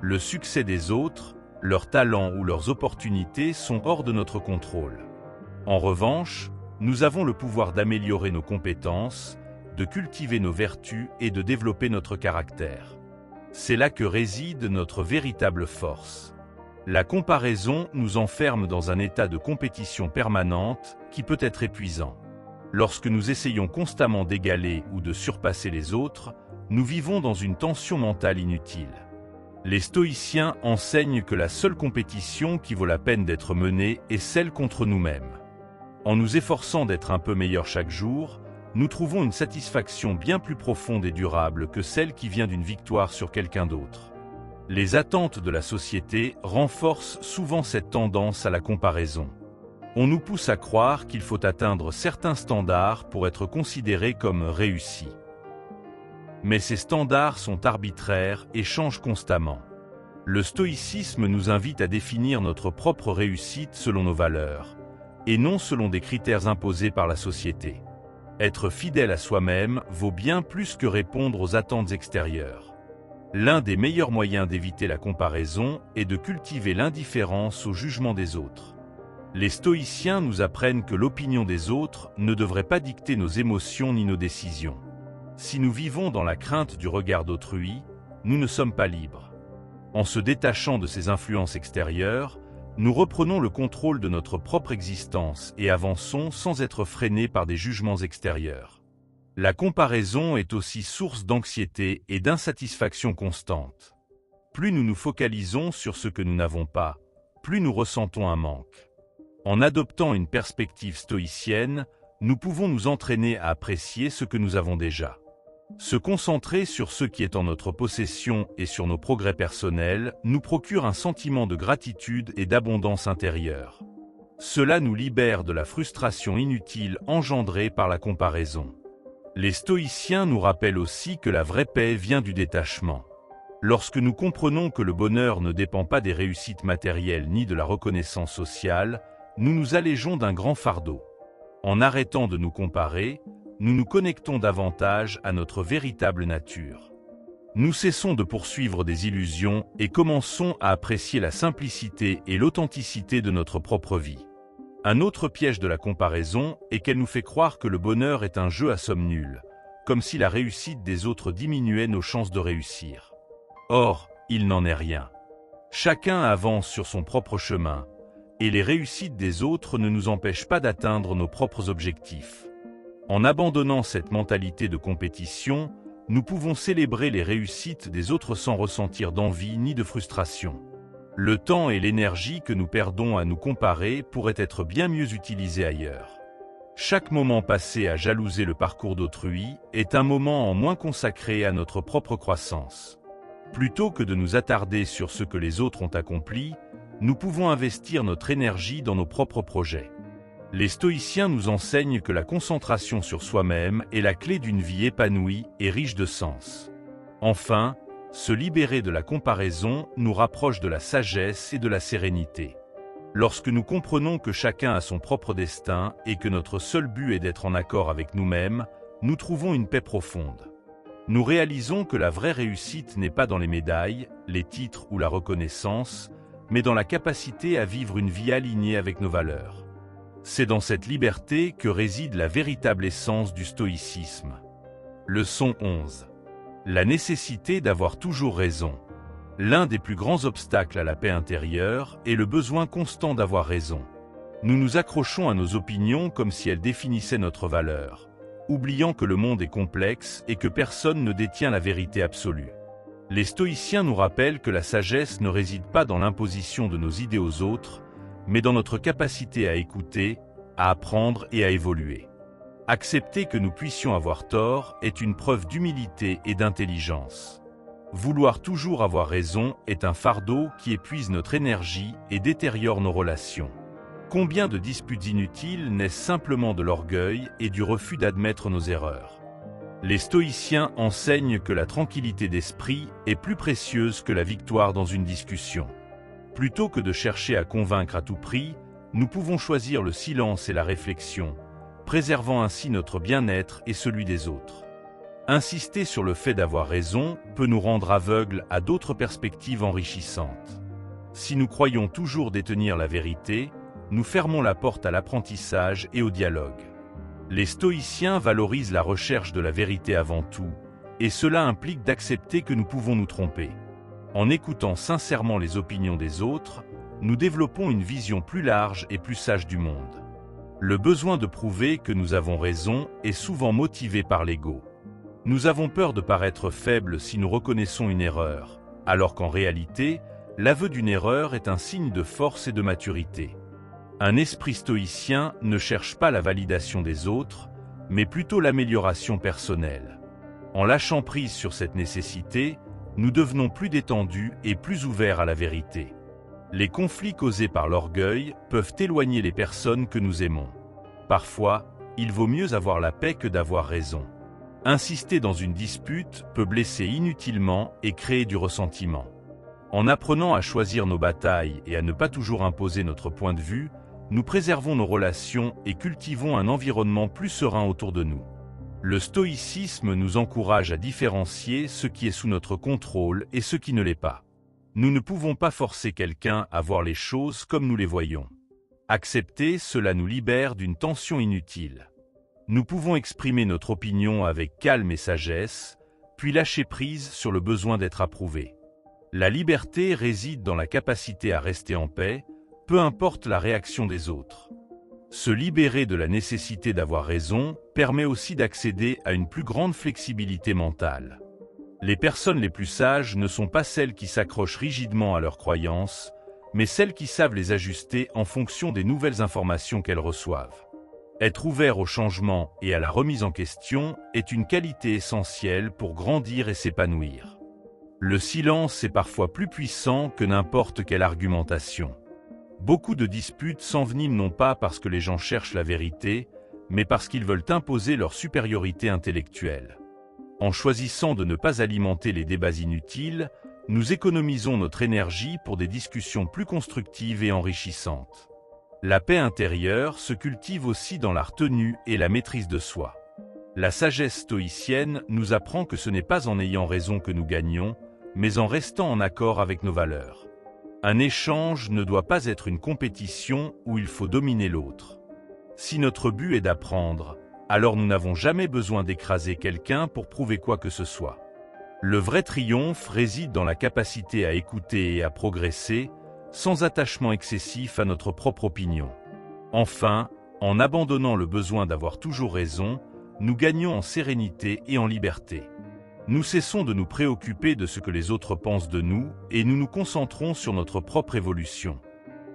Le succès des autres, leurs talents ou leurs opportunités sont hors de notre contrôle. En revanche, nous avons le pouvoir d'améliorer nos compétences, de cultiver nos vertus et de développer notre caractère. C'est là que réside notre véritable force. La comparaison nous enferme dans un état de compétition permanente qui peut être épuisant. Lorsque nous essayons constamment d'égaler ou de surpasser les autres, nous vivons dans une tension mentale inutile. Les stoïciens enseignent que la seule compétition qui vaut la peine d'être menée est celle contre nous-mêmes. En nous efforçant d'être un peu meilleurs chaque jour, nous trouvons une satisfaction bien plus profonde et durable que celle qui vient d'une victoire sur quelqu'un d'autre. Les attentes de la société renforcent souvent cette tendance à la comparaison. On nous pousse à croire qu'il faut atteindre certains standards pour être considéré comme réussi. Mais ces standards sont arbitraires et changent constamment. Le stoïcisme nous invite à définir notre propre réussite selon nos valeurs, et non selon des critères imposés par la société. Être fidèle à soi-même vaut bien plus que répondre aux attentes extérieures. L'un des meilleurs moyens d'éviter la comparaison est de cultiver l'indifférence au jugement des autres. Les stoïciens nous apprennent que l'opinion des autres ne devrait pas dicter nos émotions ni nos décisions. Si nous vivons dans la crainte du regard d'autrui, nous ne sommes pas libres. En se détachant de ces influences extérieures, nous reprenons le contrôle de notre propre existence et avançons sans être freinés par des jugements extérieurs. La comparaison est aussi source d'anxiété et d'insatisfaction constante. Plus nous nous focalisons sur ce que nous n'avons pas, plus nous ressentons un manque. En adoptant une perspective stoïcienne, nous pouvons nous entraîner à apprécier ce que nous avons déjà. Se concentrer sur ce qui est en notre possession et sur nos progrès personnels nous procure un sentiment de gratitude et d'abondance intérieure. Cela nous libère de la frustration inutile engendrée par la comparaison. Les stoïciens nous rappellent aussi que la vraie paix vient du détachement. Lorsque nous comprenons que le bonheur ne dépend pas des réussites matérielles ni de la reconnaissance sociale, nous nous allégeons d'un grand fardeau. En arrêtant de nous comparer, nous nous connectons davantage à notre véritable nature. Nous cessons de poursuivre des illusions et commençons à apprécier la simplicité et l'authenticité de notre propre vie. Un autre piège de la comparaison est qu'elle nous fait croire que le bonheur est un jeu à somme nulle, comme si la réussite des autres diminuait nos chances de réussir. Or, il n'en est rien. Chacun avance sur son propre chemin, et les réussites des autres ne nous empêchent pas d'atteindre nos propres objectifs. En abandonnant cette mentalité de compétition, nous pouvons célébrer les réussites des autres sans ressentir d'envie ni de frustration. Le temps et l'énergie que nous perdons à nous comparer pourraient être bien mieux utilisés ailleurs. Chaque moment passé à jalouser le parcours d'autrui est un moment en moins consacré à notre propre croissance. Plutôt que de nous attarder sur ce que les autres ont accompli, nous pouvons investir notre énergie dans nos propres projets. Les stoïciens nous enseignent que la concentration sur soi-même est la clé d'une vie épanouie et riche de sens. Enfin, se libérer de la comparaison nous rapproche de la sagesse et de la sérénité. Lorsque nous comprenons que chacun a son propre destin et que notre seul but est d'être en accord avec nous-mêmes, nous trouvons une paix profonde. Nous réalisons que la vraie réussite n'est pas dans les médailles, les titres ou la reconnaissance, mais dans la capacité à vivre une vie alignée avec nos valeurs. C'est dans cette liberté que réside la véritable essence du stoïcisme. Leçon 11. La nécessité d'avoir toujours raison. L'un des plus grands obstacles à la paix intérieure est le besoin constant d'avoir raison. Nous nous accrochons à nos opinions comme si elles définissaient notre valeur, oubliant que le monde est complexe et que personne ne détient la vérité absolue. Les stoïciens nous rappellent que la sagesse ne réside pas dans l'imposition de nos idées aux autres, mais dans notre capacité à écouter, à apprendre et à évoluer. Accepter que nous puissions avoir tort est une preuve d'humilité et d'intelligence. Vouloir toujours avoir raison est un fardeau qui épuise notre énergie et détériore nos relations. Combien de disputes inutiles naissent simplement de l'orgueil et du refus d'admettre nos erreurs? Les stoïciens enseignent que la tranquillité d'esprit est plus précieuse que la victoire dans une discussion. Plutôt que de chercher à convaincre à tout prix, nous pouvons choisir le silence et la réflexion, préservant ainsi notre bien-être et celui des autres. Insister sur le fait d'avoir raison peut nous rendre aveugles à d'autres perspectives enrichissantes. Si nous croyons toujours détenir la vérité, nous fermons la porte à l'apprentissage et au dialogue. Les stoïciens valorisent la recherche de la vérité avant tout, et cela implique d'accepter que nous pouvons nous tromper. En écoutant sincèrement les opinions des autres, nous développons une vision plus large et plus sage du monde. Le besoin de prouver que nous avons raison est souvent motivé par l'ego. Nous avons peur de paraître faibles si nous reconnaissons une erreur, alors qu'en réalité, l'aveu d'une erreur est un signe de force et de maturité. Un esprit stoïcien ne cherche pas la validation des autres, mais plutôt l'amélioration personnelle. En lâchant prise sur cette nécessité, nous devenons plus détendus et plus ouverts à la vérité. Les conflits causés par l'orgueil peuvent éloigner les personnes que nous aimons. Parfois, il vaut mieux avoir la paix que d'avoir raison. Insister dans une dispute peut blesser inutilement et créer du ressentiment. En apprenant à choisir nos batailles et à ne pas toujours imposer notre point de vue, nous préservons nos relations et cultivons un environnement plus serein autour de nous. Le stoïcisme nous encourage à différencier ce qui est sous notre contrôle et ce qui ne l'est pas. Nous ne pouvons pas forcer quelqu'un à voir les choses comme nous les voyons. Accepter, cela nous libère d'une tension inutile. Nous pouvons exprimer notre opinion avec calme et sagesse, puis lâcher prise sur le besoin d'être approuvé. La liberté réside dans la capacité à rester en paix, peu importe la réaction des autres. Se libérer de la nécessité d'avoir raison permet aussi d'accéder à une plus grande flexibilité mentale. Les personnes les plus sages ne sont pas celles qui s'accrochent rigidement à leurs croyances, mais celles qui savent les ajuster en fonction des nouvelles informations qu'elles reçoivent. Être ouvert au changement et à la remise en question est une qualité essentielle pour grandir et s'épanouir. Le silence est parfois plus puissant que n'importe quelle argumentation. Beaucoup de disputes s'enveniment non pas parce que les gens cherchent la vérité, mais parce qu'ils veulent imposer leur supériorité intellectuelle. En choisissant de ne pas alimenter les débats inutiles, nous économisons notre énergie pour des discussions plus constructives et enrichissantes. La paix intérieure se cultive aussi dans la retenue et la maîtrise de soi. La sagesse stoïcienne nous apprend que ce n'est pas en ayant raison que nous gagnons, mais en restant en accord avec nos valeurs. Un échange ne doit pas être une compétition où il faut dominer l'autre. Si notre but est d'apprendre, alors nous n'avons jamais besoin d'écraser quelqu'un pour prouver quoi que ce soit. Le vrai triomphe réside dans la capacité à écouter et à progresser, sans attachement excessif à notre propre opinion. Enfin, en abandonnant le besoin d'avoir toujours raison, nous gagnons en sérénité et en liberté. Nous cessons de nous préoccuper de ce que les autres pensent de nous et nous nous concentrons sur notre propre évolution.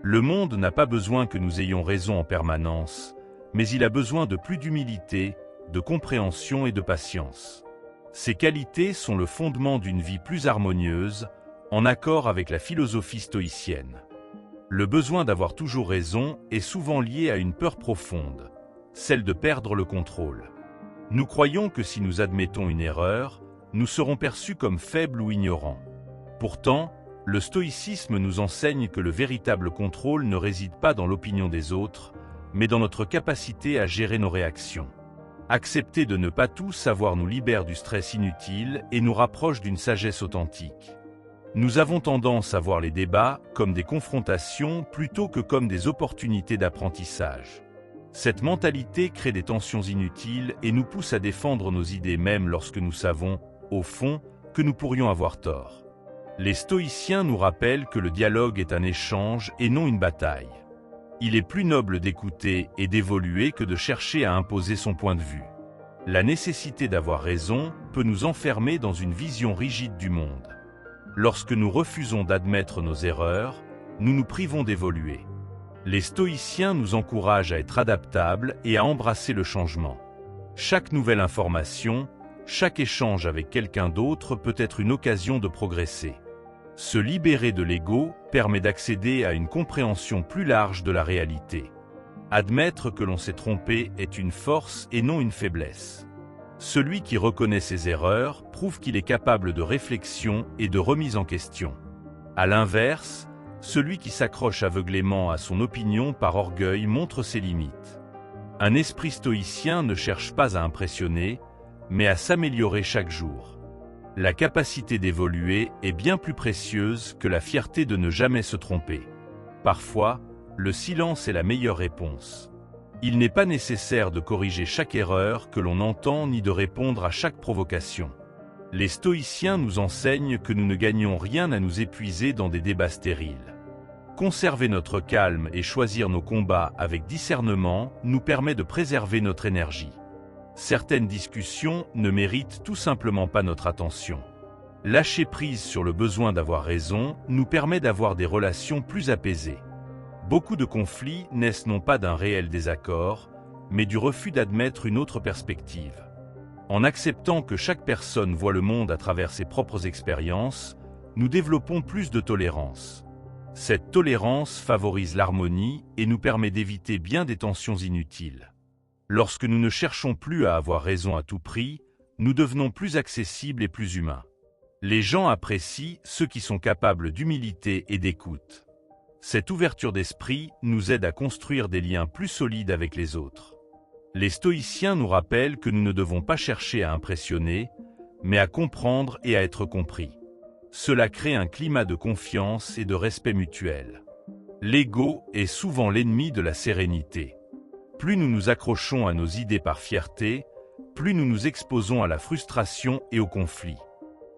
Le monde n'a pas besoin que nous ayons raison en permanence, mais il a besoin de plus d'humilité, de compréhension et de patience. Ces qualités sont le fondement d'une vie plus harmonieuse, en accord avec la philosophie stoïcienne. Le besoin d'avoir toujours raison est souvent lié à une peur profonde, celle de perdre le contrôle. Nous croyons que si nous admettons une erreur, nous serons perçus comme faibles ou ignorants. Pourtant, le stoïcisme nous enseigne que le véritable contrôle ne réside pas dans l'opinion des autres, mais dans notre capacité à gérer nos réactions. Accepter de ne pas tout savoir nous libère du stress inutile et nous rapproche d'une sagesse authentique. Nous avons tendance à voir les débats comme des confrontations plutôt que comme des opportunités d'apprentissage. Cette mentalité crée des tensions inutiles et nous pousse à défendre nos idées même lorsque nous savons, au fond, que nous pourrions avoir tort. Les stoïciens nous rappellent que le dialogue est un échange et non une bataille. Il est plus noble d'écouter et d'évoluer que de chercher à imposer son point de vue. La nécessité d'avoir raison peut nous enfermer dans une vision rigide du monde. Lorsque nous refusons d'admettre nos erreurs, nous nous privons d'évoluer. Les stoïciens nous encouragent à être adaptables et à embrasser le changement. Chaque nouvelle information, chaque échange avec quelqu'un d'autre peut être une occasion de progresser. Se libérer de l'ego permet d'accéder à une compréhension plus large de la réalité. Admettre que l'on s'est trompé est une force et non une faiblesse. Celui qui reconnaît ses erreurs prouve qu'il est capable de réflexion et de remise en question. À l'inverse, celui qui s'accroche aveuglément à son opinion par orgueil montre ses limites. Un esprit stoïcien ne cherche pas à impressionner, mais à s'améliorer chaque jour. La capacité d'évoluer est bien plus précieuse que la fierté de ne jamais se tromper. Parfois, le silence est la meilleure réponse. Il n'est pas nécessaire de corriger chaque erreur que l'on entend ni de répondre à chaque provocation. Les stoïciens nous enseignent que nous ne gagnons rien à nous épuiser dans des débats stériles. Conserver notre calme et choisir nos combats avec discernement nous permet de préserver notre énergie. Certaines discussions ne méritent tout simplement pas notre attention. Lâcher prise sur le besoin d'avoir raison nous permet d'avoir des relations plus apaisées. Beaucoup de conflits naissent non pas d'un réel désaccord, mais du refus d'admettre une autre perspective. En acceptant que chaque personne voit le monde à travers ses propres expériences, nous développons plus de tolérance. Cette tolérance favorise l'harmonie et nous permet d'éviter bien des tensions inutiles. Lorsque nous ne cherchons plus à avoir raison à tout prix, nous devenons plus accessibles et plus humains. Les gens apprécient ceux qui sont capables d'humilité et d'écoute. Cette ouverture d'esprit nous aide à construire des liens plus solides avec les autres. Les stoïciens nous rappellent que nous ne devons pas chercher à impressionner, mais à comprendre et à être compris. Cela crée un climat de confiance et de respect mutuel. L'ego est souvent l'ennemi de la sérénité. Plus nous nous accrochons à nos idées par fierté, plus nous nous exposons à la frustration et au conflit.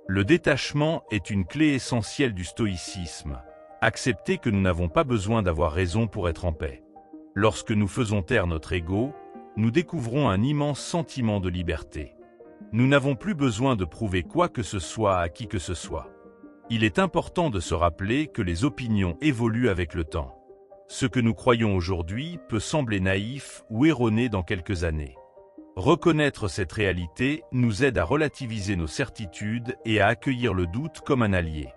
Le détachement est une clé essentielle du stoïcisme. Accepter que nous n'avons pas besoin d'avoir raison pour être en paix. Lorsque nous faisons taire notre ego, nous découvrons un immense sentiment de liberté. Nous n'avons plus besoin de prouver quoi que ce soit à qui que ce soit. Il est important de se rappeler que les opinions évoluent avec le temps. Ce que nous croyons aujourd'hui peut sembler naïf ou erroné dans quelques années. Reconnaître cette réalité nous aide à relativiser nos certitudes et à accueillir le doute comme un allié.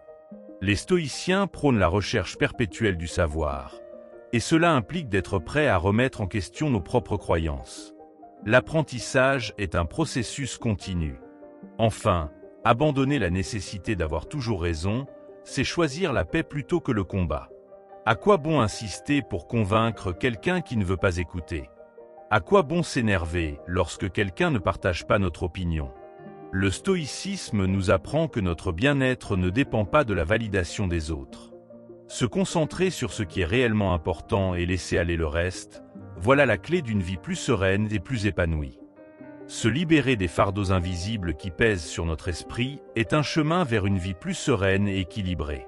Les stoïciens prônent la recherche perpétuelle du savoir, et cela implique d'être prêt à remettre en question nos propres croyances. L'apprentissage est un processus continu. Enfin, abandonner la nécessité d'avoir toujours raison, c'est choisir la paix plutôt que le combat. À quoi bon insister pour convaincre quelqu'un qui ne veut pas écouter? À quoi bon s'énerver lorsque quelqu'un ne partage pas notre opinion? Le stoïcisme nous apprend que notre bien-être ne dépend pas de la validation des autres. Se concentrer sur ce qui est réellement important et laisser aller le reste, voilà la clé d'une vie plus sereine et plus épanouie. Se libérer des fardeaux invisibles qui pèsent sur notre esprit est un chemin vers une vie plus sereine et équilibrée.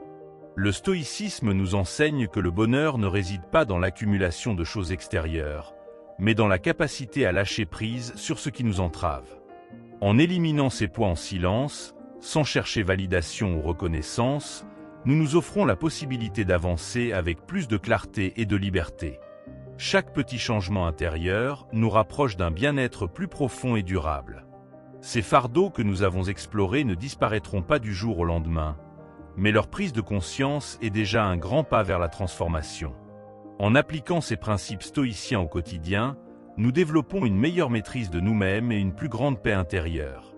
Le stoïcisme nous enseigne que le bonheur ne réside pas dans l'accumulation de choses extérieures, mais dans la capacité à lâcher prise sur ce qui nous entrave. En éliminant ces poids en silence, sans chercher validation ou reconnaissance, nous nous offrons la possibilité d'avancer avec plus de clarté et de liberté. Chaque petit changement intérieur nous rapproche d'un bien-être plus profond et durable. Ces fardeaux que nous avons explorés ne disparaîtront pas du jour au lendemain, mais leur prise de conscience est déjà un grand pas vers la transformation. En appliquant ces principes stoïciens au quotidien, nous développons une meilleure maîtrise de nous-mêmes et une plus grande paix intérieure.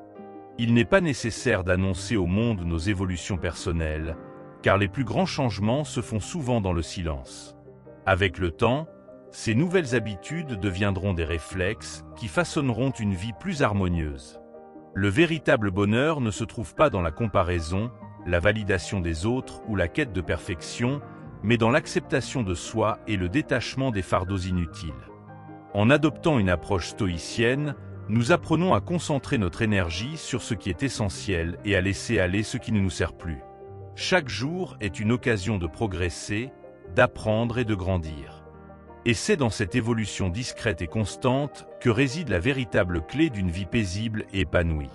Il n'est pas nécessaire d'annoncer au monde nos évolutions personnelles, car les plus grands changements se font souvent dans le silence. Avec le temps, ces nouvelles habitudes deviendront des réflexes qui façonneront une vie plus harmonieuse. Le véritable bonheur ne se trouve pas dans la comparaison, la validation des autres ou la quête de perfection, mais dans l'acceptation de soi et le détachement des fardeaux inutiles. En adoptant une approche stoïcienne, nous apprenons à concentrer notre énergie sur ce qui est essentiel et à laisser aller ce qui ne nous sert plus. Chaque jour est une occasion de progresser, d'apprendre et de grandir. Et c'est dans cette évolution discrète et constante que réside la véritable clé d'une vie paisible et épanouie.